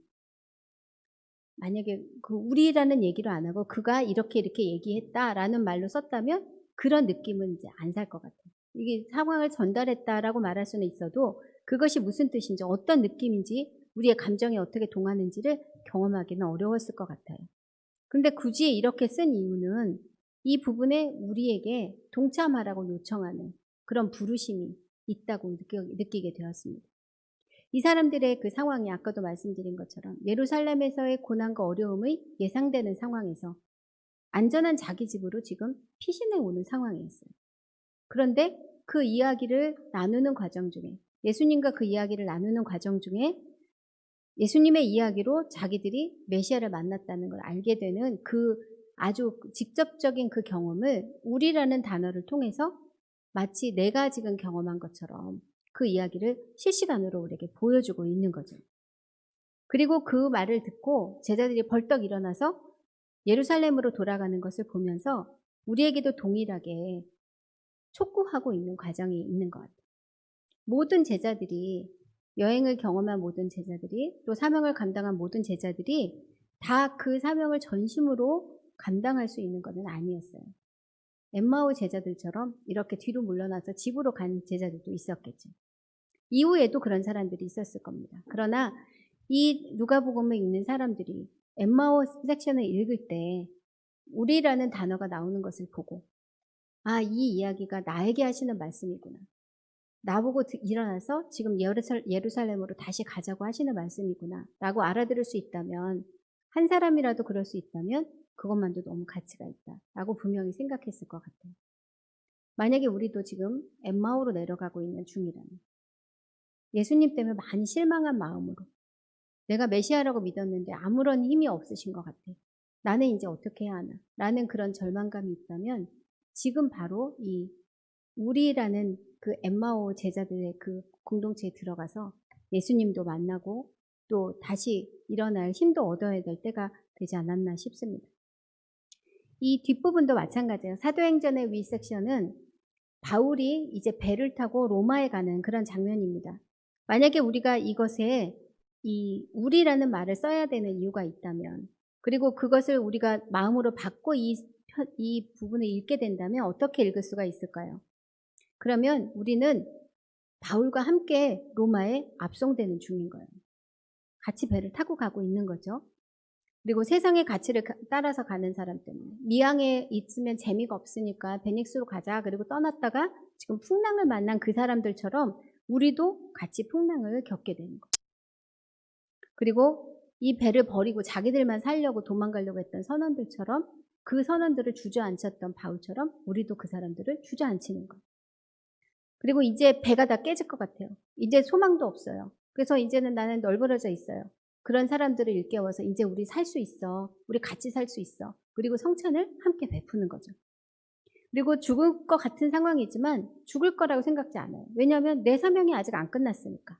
만약에 그 우리라는 얘기로 안 하고 그가 이렇게 얘기했다라는 말로 썼다면 그런 느낌은 이제 안 살 것 같아요. 이게 상황을 전달했다라고 말할 수는 있어도 그것이 무슨 뜻인지, 어떤 느낌인지, 우리의 감정이 어떻게 동하는지를 경험하기는 어려웠을 것 같아요. 그런데 굳이 이렇게 쓴 이유는 이 부분에 우리에게 동참하라고 요청하는 그런 부르심이 있다고 느끼게 되었습니다. 이 사람들의 그 상황이 아까도 말씀드린 것처럼 예루살렘에서의 고난과 어려움의 예상되는 상황에서 안전한 자기 집으로 지금 피신해 오는 상황이었어요. 그런데 그 이야기를 나누는 과정 중에, 예수님과 그 이야기를 나누는 과정 중에 예수님의 이야기로 자기들이 메시아를 만났다는 걸 알게 되는 그 아주 직접적인 그 경험을 우리라는 단어를 통해서 마치 내가 지금 경험한 것처럼 그 이야기를 실시간으로 우리에게 보여주고 있는 거죠. 그리고 그 말을 듣고 제자들이 벌떡 일어나서 예루살렘으로 돌아가는 것을 보면서 우리에게도 동일하게 촉구하고 있는 과정이 있는 것 같아요. 모든 제자들이, 여행을 경험한 모든 제자들이, 또 사명을 감당한 모든 제자들이 다 그 사명을 전심으로 감당할 수 있는 것은 아니었어요. 엠마오 제자들처럼 이렇게 뒤로 물러나서 집으로 간 제자들도 있었겠죠. 이후에도 그런 사람들이 있었을 겁니다. 그러나 이 누가복음을 읽는 사람들이 엠마오 섹션을 읽을 때 우리라는 단어가 나오는 것을 보고, 아, 이 이야기가 나에게 하시는 말씀이구나. 나보고 일어나서 지금 예루살렘으로 다시 가자고 하시는 말씀이구나 라고 알아들을 수 있다면, 한 사람이라도 그럴 수 있다면 그것만도 너무 가치가 있다 라고 분명히 생각했을 것 같아요. 만약에 우리도 지금 엠마오로 내려가고 있는 중이라면, 예수님 때문에 많이 실망한 마음으로, 내가 메시아라고 믿었는데 아무런 힘이 없으신 것 같아, 나는 이제 어떻게 해야 하나 라는 그런 절망감이 있다면, 지금 바로 이 우리라는 그 엠마오 제자들의 그 공동체에 들어가서 예수님도 만나고 또 다시 일어날 힘도 얻어야 될 때가 되지 않았나 싶습니다. 이 뒷부분도 마찬가지예요. 사도행전의 위 섹션은 바울이 이제 배를 타고 로마에 가는 그런 장면입니다. 만약에 우리가 이것에 이 우리라는 말을 써야 되는 이유가 있다면, 그리고 그것을 우리가 마음으로 받고 이 부분을 읽게 된다면 어떻게 읽을 수가 있을까요? 그러면 우리는 바울과 함께 로마에 압송되는 중인 거예요. 같이 배를 타고 가고 있는 거죠. 그리고 세상의 가치를 따라서 가는 사람 때문에 미항에 있으면 재미가 없으니까 베닉스로 가자. 그리고 떠났다가 지금 풍랑을 만난 그 사람들처럼 우리도 같이 풍랑을 겪게 되는 거예요. 그리고 이 배를 버리고 자기들만 살려고 도망가려고 했던 선원들처럼 그 선원들을 주저앉혔던 바울처럼 우리도 그 사람들을 주저앉히는 거예요. 그리고 이제 배가 다 깨질 것 같아요. 이제 소망도 없어요. 그래서 이제는 나는 널브러져 있어요. 그런 사람들을 일깨워서 이제 우리 살 수 있어. 우리 같이 살 수 있어. 그리고 성찬을 함께 베푸는 거죠. 그리고 죽을 것 같은 상황이지만 죽을 거라고 생각지 않아요. 왜냐하면 내 사명이 아직 안 끝났으니까.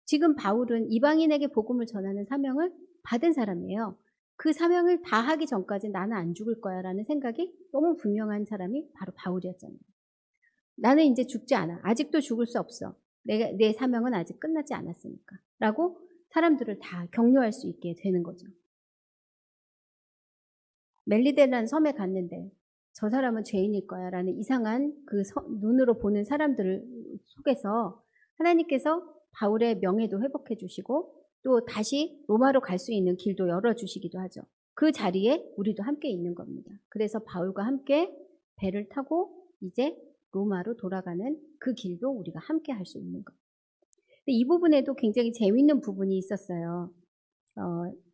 지금 바울은 이방인에게 복음을 전하는 사명을 받은 사람이에요. 그 사명을 다 하기 전까지 나는 안 죽을 거야 라는 생각이 너무 분명한 사람이 바로 바울이었잖아요. 나는 이제 죽지 않아. 아직도 죽을 수 없어. 내 사명은 아직 끝나지 않았으니까. 라고 사람들을 다 격려할 수 있게 되는 거죠. 멜리데라는 섬에 갔는데 저 사람은 죄인일 거야 라는 이상한 그 눈으로 보는 사람들을 속에서 하나님께서 바울의 명예도 회복해 주시고 또 다시 로마로 갈 수 있는 길도 열어주시기도 하죠. 그 자리에 우리도 함께 있는 겁니다. 그래서 바울과 함께 배를 타고 이제 로마로 돌아가는 그 길도 우리가 함께 할 수 있는 거예요. 근데 이 부분에도 굉장히 재밌는 부분이 있었어요.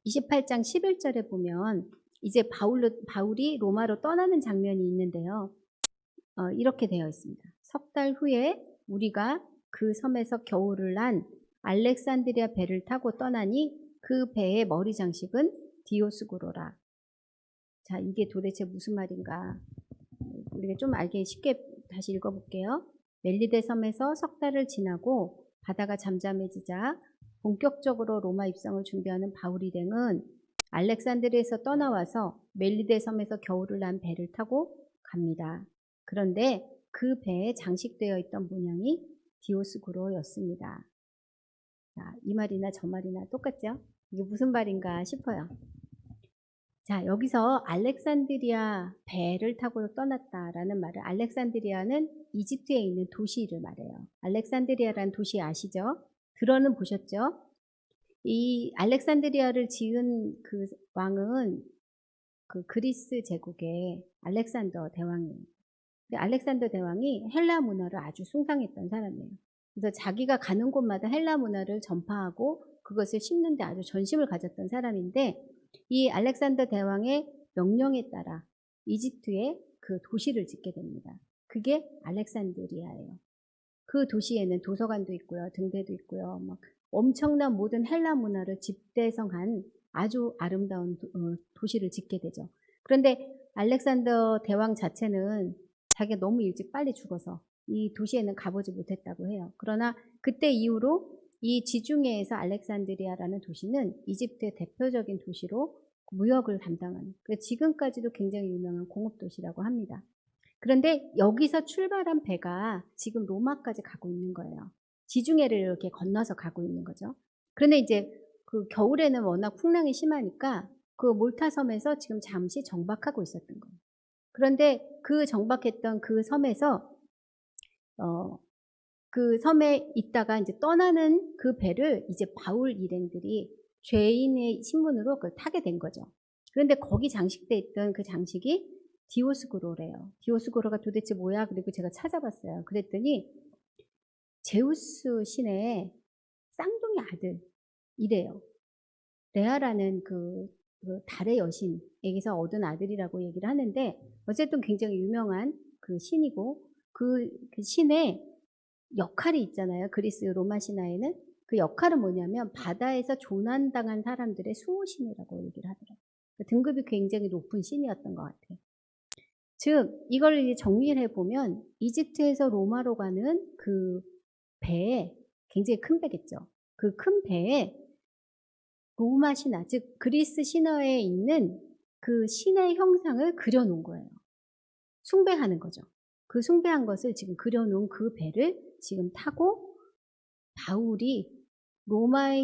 28장 11절에 보면 이제 바울이 로마로 떠나는 장면이 있는데요. 이렇게 되어 있습니다. 석 달 후에 우리가 그 섬에서 겨울을 난 알렉산드리아 배를 타고 떠나니 그 배의 머리 장식은 디오스구로라. 자, 이게 도대체 무슨 말인가? 우리가 좀 알기 쉽게 다시 읽어볼게요. 멜리데 섬에서 석 달을 지나고 바다가 잠잠해지자 본격적으로 로마 입성을 준비하는 바울 일행은 알렉산드리아에서 떠나와서 멜리데 섬에서 겨울을 난 배를 타고 갑니다. 그런데 그 배에 장식되어 있던 문양이 디오스구로였습니다. 자, 이 말이나 저 말이나 똑같죠? 이게 무슨 말인가 싶어요. 자, 여기서 알렉산드리아 배를 타고 떠났다라는 말을, 알렉산드리아는 이집트에 있는 도시를 말해요. 알렉산드리아라는 도시 아시죠? 들어는 보셨죠? 이 알렉산드리아를 지은 그 왕은 그 그리스 제국의 알렉산더 대왕이에요. 근데 알렉산더 대왕이 헬라 문화를 아주 숭상했던 사람이에요. 그래서 자기가 가는 곳마다 헬라 문화를 전파하고 그것을 심는데 아주 전심을 가졌던 사람인데 이 알렉산더 대왕의 명령에 따라 이집트에 그 도시를 짓게 됩니다. 그게 알렉산드리아예요. 그 도시에는 도서관도 있고요, 등대도 있고요, 막 엄청난 모든 헬라 문화를 집대성한 아주 아름다운 도시를 짓게 되죠. 그런데 알렉산더 대왕 자체는 자기가 너무 일찍 빨리 죽어서 이 도시에는 가보지 못했다고 해요. 그러나 그때 이후로 이 지중해에서 알렉산드리아라는 도시는 이집트의 대표적인 도시로 무역을 담당하는, 지금까지도 굉장히 유명한 공업도시라고 합니다. 그런데 여기서 출발한 배가 지금 로마까지 가고 있는 거예요. 지중해를 이렇게 건너서 가고 있는 거죠. 그런데 이제 그 겨울에는 워낙 풍랑이 심하니까 그 몰타 섬에서 지금 잠시 정박하고 있었던 거예요. 그런데 그 정박했던 그 섬에서 그 섬에 있다가 이제 떠나는 그 배를 이제 바울 일행들이 죄인의 신분으로 그걸 타게 된 거죠. 그런데 거기 장식돼 있던 그 장식이 디오스구로래요. 디오스구로가 도대체 뭐야? 그리고 제가 찾아봤어요. 그랬더니 제우스 신의 쌍둥이 아들이래요. 레아라는 그 달의 여신에게서 얻은 아들이라고 얘기를 하는데 어쨌든 굉장히 유명한 그 신이고 그 신의 역할이 있잖아요. 그리스 로마 신화에는 그 역할은 뭐냐면 바다에서 조난당한 사람들의 수호신이라고 얘기를 하더라고요. 등급이 굉장히 높은 신이었던 것 같아요. 즉 이걸 이제 정리를 해보면 이집트에서 로마로 가는 그 배에, 굉장히 큰 배겠죠. 그 큰 배에 로마 신화, 즉 그리스 신화에 있는 그 신의 형상을 그려놓은 거예요. 숭배하는 거죠. 그 숭배한 것을 지금 그려놓은 그 배를 지금 타고 바울이 로마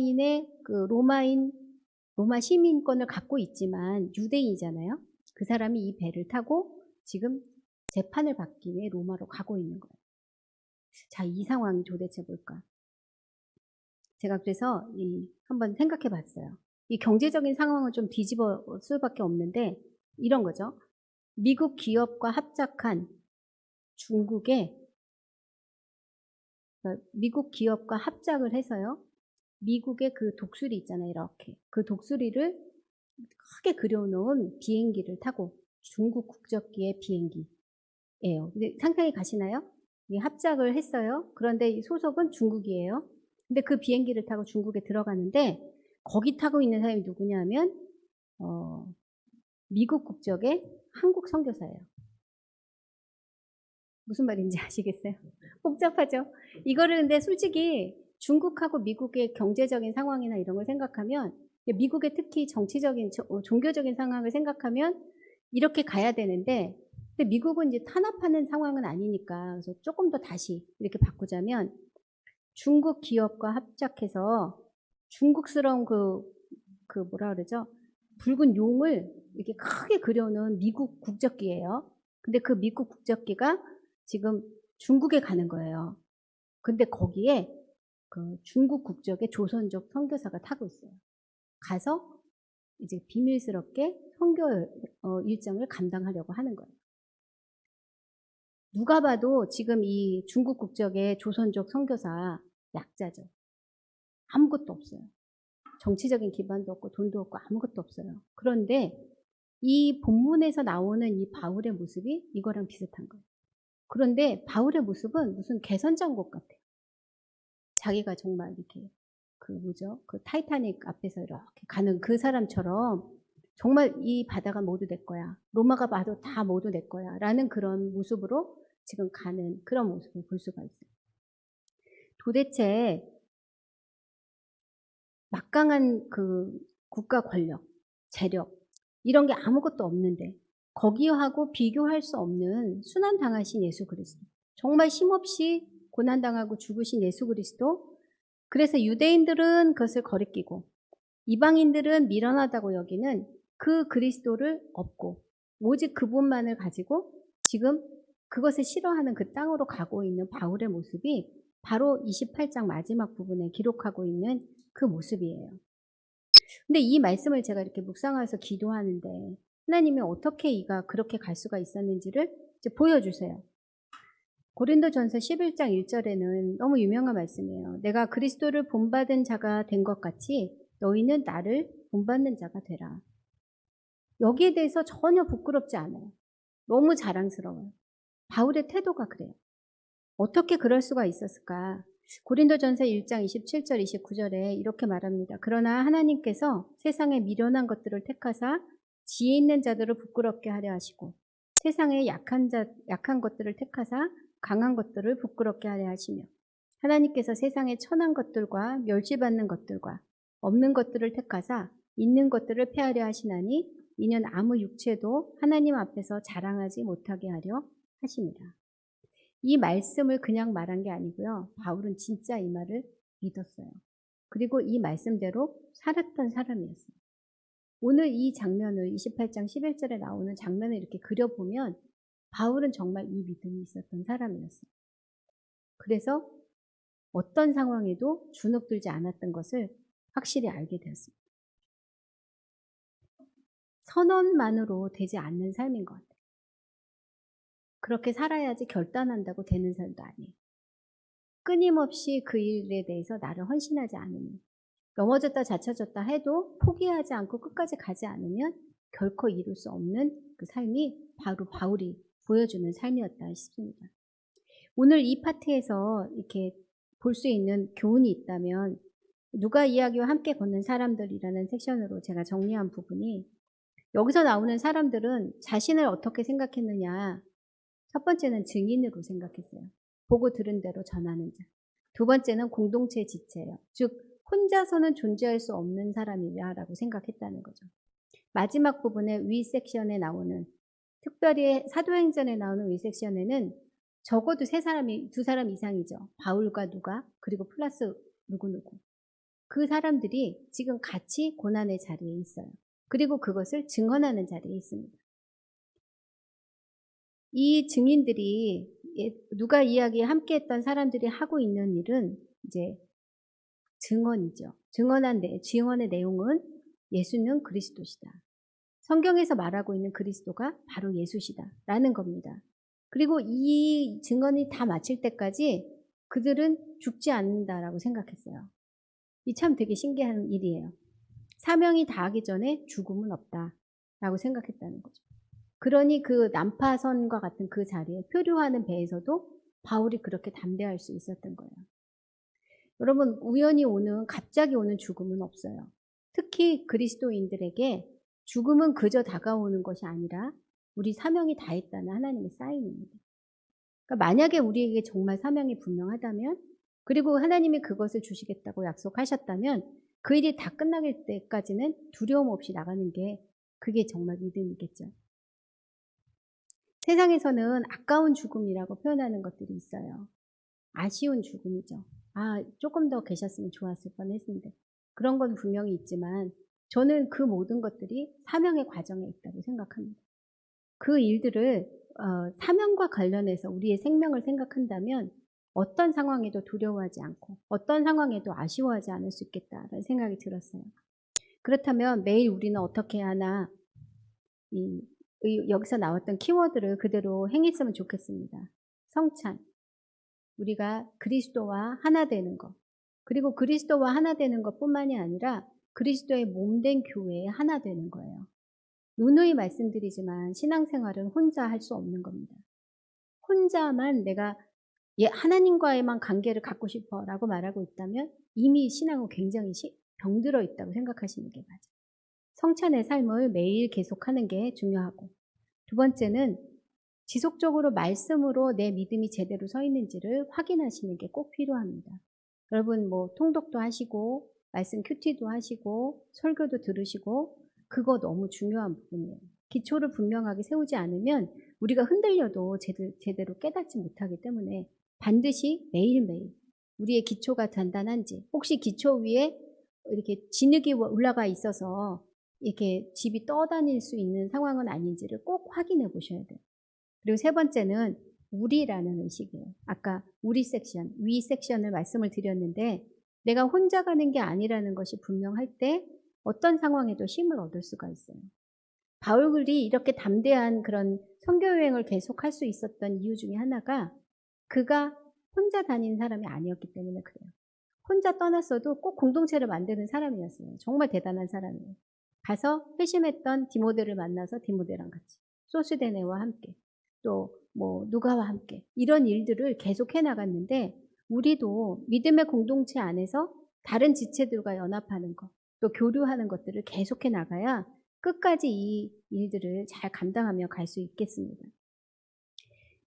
시민권을 갖고 있지만 유대인이잖아요. 그 사람이 이 배를 타고 지금 재판을 받기 위해 로마로 가고 있는 거예요. 자, 이 상황이 도대체 뭘까? 제가 그래서 한번 생각해 봤어요. 이 경제적인 상황을 좀 뒤집어 수밖에 없는데 이런 거죠. 미국 기업과 합작한 중국의 그러니까 미국 기업과 합작을 해서요. 미국의 그 독수리 있잖아요. 이렇게. 그 독수리를 크게 그려놓은 비행기를 타고 중국 국적기의 비행기예요. 근데 상상이 가시나요? 이 합작을 했어요. 그런데 이 소속은 중국이에요. 근데 그 비행기를 타고 중국에 들어가는데 거기 타고 있는 사람이 누구냐면 미국 국적의 한국 선교사예요. 무슨 말인지 아시겠어요? 복잡하죠? 이거를 근데 솔직히 중국하고 미국의 경제적인 상황이나 이런 걸 생각하면 미국의 특히 정치적인 종교적인 상황을 생각하면 이렇게 가야 되는데 근데 미국은 이제 탄압하는 상황은 아니니까 그래서 조금 더 다시 이렇게 바꾸자면 중국 기업과 합작해서 중국스러운 그 뭐라 그러죠? 붉은 용을 이렇게 크게 그려놓은 미국 국적기예요. 근데 그 미국 국적기가 지금 중국에 가는 거예요. 근데 거기에 그 중국 국적의 조선족 선교사가 타고 있어요. 가서 이제 비밀스럽게 선교 일정을 감당하려고 하는 거예요. 누가 봐도 지금 이 중국 국적의 조선족 선교사 약자죠. 아무것도 없어요. 정치적인 기반도 없고 돈도 없고 아무것도 없어요. 그런데 이 본문에서 나오는 이 바울의 모습이 이거랑 비슷한 거예요. 그런데 바울의 모습은 무슨 개선장국 같아요. 자기가 정말 이렇게 그 타이타닉 앞에서 이렇게 가는 그 사람처럼 정말 이 바다가 모두 내 거야. 로마가 봐도 다 모두 내 거야. 라는 그런 모습으로 지금 가는 그런 모습을 볼 수가 있어요. 도대체 막강한 그 국가 권력, 재력, 이런 게 아무것도 없는데 거기하고 비교할 수 없는 순환당하신 예수 그리스도. 정말 힘없이 고난당하고 죽으신 예수 그리스도. 그래서 유대인들은 그것을 거리끼고 이방인들은 미련하다고 여기는 그 그리스도를 업고 오직 그분만을 가지고 지금 그것을 싫어하는 그 땅으로 가고 있는 바울의 모습이 바로 28장 마지막 부분에 기록하고 있는 그 모습이에요. 근데 이 말씀을 제가 이렇게 묵상해서 기도하는데 하나님이 어떻게 이가 그렇게 갈 수가 있었는지를 이제 보여주세요. 고린도전서 11장 1절에는 너무 유명한 말씀이에요. 내가 그리스도를 본받은 자가 된 것 같이 너희는 나를 본받는 자가 되라. 여기에 대해서 전혀 부끄럽지 않아요. 너무 자랑스러워요. 바울의 태도가 그래요. 어떻게 그럴 수가 있었을까? 고린도전서 1장 27절 29절에 이렇게 말합니다. 그러나 하나님께서 세상의 미련한 것들을 택하사 지혜 있는 자들을 부끄럽게 하려 하시고 세상의 약한 것들을 택하사 강한 것들을 부끄럽게 하려 하시며 하나님께서 세상의 천한 것들과 멸시받는 것들과 없는 것들을 택하사 있는 것들을 폐하려 하시나니 이는 아무 육체도 하나님 앞에서 자랑하지 못하게 하려 하십니다. 이 말씀을 그냥 말한 게 아니고요. 바울은 진짜 이 말을 믿었어요. 그리고 이 말씀대로 살았던 사람이었어요. 오늘 이 장면을 28장 11절에 나오는 장면을 이렇게 그려보면 바울은 정말 이 믿음이 있었던 사람이었어요. 그래서 어떤 상황에도 주눅들지 않았던 것을 확실히 알게 되었습니다. 선언만으로 되지 않는 삶인 것 같아요. 그렇게 살아야지 결단한다고 되는 삶도 아니에요. 끊임없이 그 일에 대해서 나를 헌신하지 않으면 넘어졌다 자쳐졌다 해도 포기하지 않고 끝까지 가지 않으면 결코 이룰 수 없는 그 삶이 바로 바울이 보여주는 삶이었다 싶습니다. 오늘 이 파트에서 이렇게 볼 수 있는 교훈이 있다면 누가 이야기와 함께 걷는 사람들이라는 섹션으로 제가 정리한 부분이 여기서 나오는 사람들은 자신을 어떻게 생각했느냐. 첫 번째는 증인으로 생각했어요. 보고 들은 대로 전하는 자. 두 번째는 공동체 지체예요. 즉 혼자서는 존재할 수 없는 사람이라고 생각했다는 거죠. 마지막 부분에 위 섹션에 나오는 특별히 사도행전에 나오는 위 섹션에는 적어도 두 사람 이상이죠. 바울과 누가 그리고 플러스 누구누구. 그 사람들이 지금 같이 고난의 자리에 있어요. 그리고 그것을 증언하는 자리에 있습니다. 이 증인들이 누가 이야기에 함께했던 사람들이 하고 있는 일은 이제 증언이죠. 증언의 내용은 예수는 그리스도시다. 성경에서 말하고 있는 그리스도가 바로 예수시다라는 겁니다. 그리고 이 증언이 다 마칠 때까지 그들은 죽지 않는다라고 생각했어요. 이 참 되게 신기한 일이에요. 사명이 다하기 전에 죽음은 없다라고 생각했다는 거죠. 그러니 그 난파선과 같은 그 자리에 표류하는 배에서도 바울이 그렇게 담대할 수 있었던 거예요. 여러분, 갑자기 오는 죽음은 없어요. 특히 그리스도인들에게 죽음은 그저 다가오는 것이 아니라 우리 사명이 다했다는 하나님의 사인입니다. 그러니까 만약에 우리에게 정말 사명이 분명하다면, 그리고 하나님이 그것을 주시겠다고 약속하셨다면 그 일이 다 끝나길 때까지는 두려움 없이 나가는 게 그게 정말 믿음이겠죠. 세상에서는 아까운 죽음이라고 표현하는 것들이 있어요. 아쉬운 죽음이죠. 조금 더 계셨으면 좋았을 뻔했는데. 그런 건 분명히 있지만 저는 그 모든 것들이 사명의 과정에 있다고 생각합니다. 그 일들을 사명과 관련해서 우리의 생명을 생각한다면 어떤 상황에도 두려워하지 않고 어떤 상황에도 아쉬워하지 않을 수 있겠다라는 생각이 들었어요. 그렇다면 매일 우리는 어떻게 하나 여기서 나왔던 키워드를 그대로 행했으면 좋겠습니다. 성찬, 우리가 그리스도와 하나 되는 것, 그리고 그리스도와 하나 되는 것뿐만이 아니라 그리스도의 몸된 교회에 하나 되는 거예요. 누누이 말씀드리지만 신앙생활은 혼자 할 수 없는 겁니다. 혼자만 내가 하나님과의만 관계를 갖고 싶어라고 말하고 있다면 이미 신앙은 굉장히 병들어 있다고 생각하시는 게 맞아요. 성찬의 삶을 매일 계속하는 게 중요하고, 두 번째는 지속적으로 말씀으로 내 믿음이 제대로 서 있는지를 확인하시는 게 꼭 필요합니다. 여러분 통독도 하시고 말씀 큐티도 하시고 설교도 들으시고 그거 너무 중요한 부분이에요. 기초를 분명하게 세우지 않으면 우리가 흔들려도 제대로 깨닫지 못하기 때문에 반드시 매일매일 우리의 기초가 단단한지, 혹시 기초 위에 이렇게 진흙이 올라가 있어서 이렇게 집이 떠다닐 수 있는 상황은 아닌지를 꼭 확인해 보셔야 돼요. 그리고 세 번째는 우리라는 의식이에요. 아까 위 섹션을 말씀을 드렸는데 내가 혼자 가는 게 아니라는 것이 분명할 때 어떤 상황에도 힘을 얻을 수가 있어요. 바울이 이렇게 담대한 그런 선교 여행을 계속할 수 있었던 이유 중에 하나가 그가 혼자 다니는 사람이 아니었기 때문에 그래요. 혼자 떠났어도 꼭 공동체를 만드는 사람이었어요. 정말 대단한 사람이에요. 가서 회심했던 디모데를 만나서 디모데랑 같이, 소스데네와 함께, 또 누가와 함께 이런 일들을 계속 해나갔는데 우리도 믿음의 공동체 안에서 다른 지체들과 연합하는 것, 또 교류하는 것들을 계속해 나가야 끝까지 이 일들을 잘 감당하며 갈 수 있겠습니다.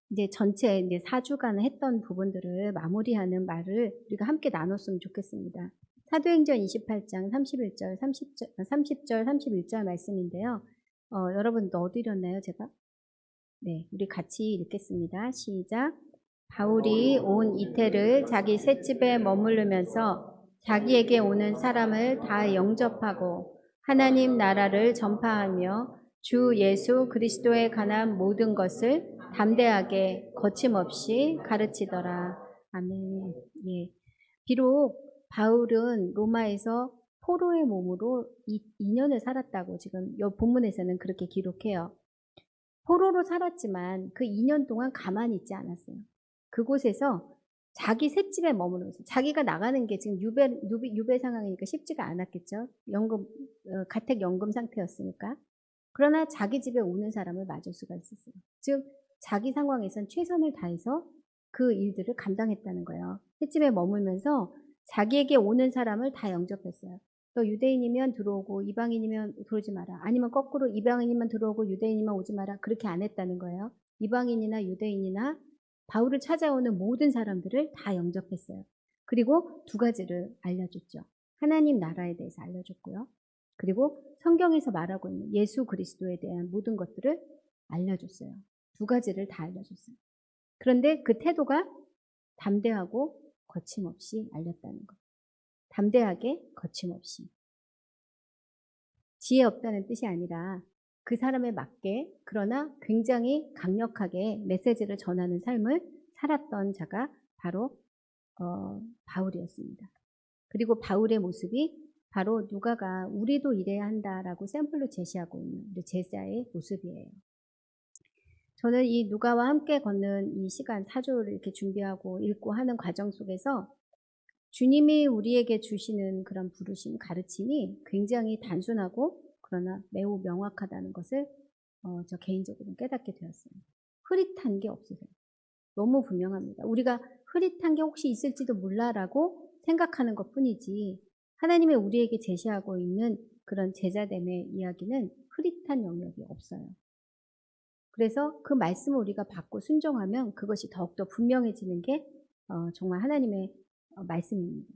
이제 전체 4주간 했던 부분들을 마무리하는 말을 우리가 함께 나눴으면 좋겠습니다. 사도행전 28장 31절, 30절, 31절 말씀인데요. 여러분 넣어드렸나요, 제가? 네, 우리 같이 읽겠습니다. 시작. 바울이 온 이태를 자기 셋집에 머무르면서 자기에게 오는 사람을 다 영접하고 하나님 나라를 전파하며 주 예수 그리스도에 관한 모든 것을 담대하게 거침없이 가르치더라. 아멘. 예. 비록 바울은 로마에서 포로의 몸으로 2년을 살았다고 지금 이 본문에서는 그렇게 기록해요. 포로로 살았지만 그 2년 동안 가만히 있지 않았어요. 그곳에서 자기 셋집에 머무르면서, 자기가 나가는 게 지금 유배 상황이니까 쉽지가 않았겠죠. 가택연금 상태였으니까. 그러나 자기 집에 오는 사람을 맞을 수가 있었어요. 즉 자기 상황에선 최선을 다해서 그 일들을 감당했다는 거예요. 셋집에 머물면서 자기에게 오는 사람을 다 영접했어요. 또 유대인이면 들어오고 이방인이면 들어오지 마라. 아니면 거꾸로 이방인이면 들어오고 유대인이면 오지 마라. 그렇게 안 했다는 거예요. 이방인이나 유대인이나 바울을 찾아오는 모든 사람들을 다 영접했어요. 그리고 두 가지를 알려줬죠. 하나님 나라에 대해서 알려줬고요. 그리고 성경에서 말하고 있는 예수 그리스도에 대한 모든 것들을 알려줬어요. 두 가지를 다 알려줬어요. 그런데 그 태도가 담대하고 거침없이 알렸다는 것. 담대하게 거침없이. 지혜 없다는 뜻이 아니라 그 사람에 맞게, 그러나 굉장히 강력하게 메시지를 전하는 삶을 살았던 자가 바로 바울이었습니다. 그리고 바울의 모습이 바로 누가가 우리도 이래야 한다라고 샘플로 제시하고 있는 우리 제자의 모습이에요. 저는 이 누가와 함께 걷는 이 시간, 사조를 이렇게 준비하고 읽고 하는 과정 속에서 주님이 우리에게 주시는 그런 부르심, 가르침이 굉장히 단순하고 그러나 매우 명확하다는 것을 저 개인적으로 깨닫게 되었어요. 흐릿한 게 없으세요. 너무 분명합니다. 우리가 흐릿한 게 혹시 있을지도 몰라라고 생각하는 것 뿐이지 하나님의 우리에게 제시하고 있는 그런 제자됨의 이야기는 흐릿한 영역이 없어요. 그래서 그 말씀을 우리가 받고 순종하면 그것이 더욱더 분명해지는 게 정말 하나님의 말씀입니다.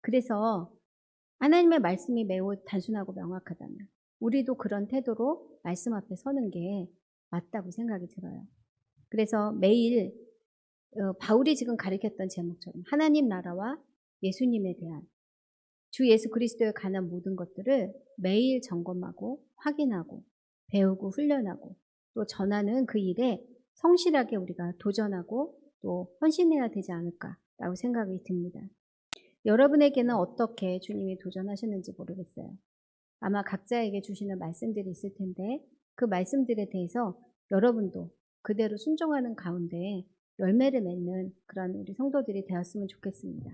그래서 하나님의 말씀이 매우 단순하고 명확하다면 우리도 그런 태도로 말씀 앞에 서는 게 맞다고 생각이 들어요. 그래서 매일 바울이 지금 가르쳤던 제목처럼 하나님 나라와 예수님에 대한 주 예수 그리스도에 관한 모든 것들을 매일 점검하고 확인하고 배우고 훈련하고 또 전하는 그 일에 성실하게 우리가 도전하고 또 헌신해야 되지 않을까라고 생각이 듭니다. 여러분에게는 어떻게 주님이 도전하셨는지 모르겠어요. 아마 각자에게 주시는 말씀들이 있을 텐데 그 말씀들에 대해서 여러분도 그대로 순종하는 가운데 열매를 맺는 그런 우리 성도들이 되었으면 좋겠습니다.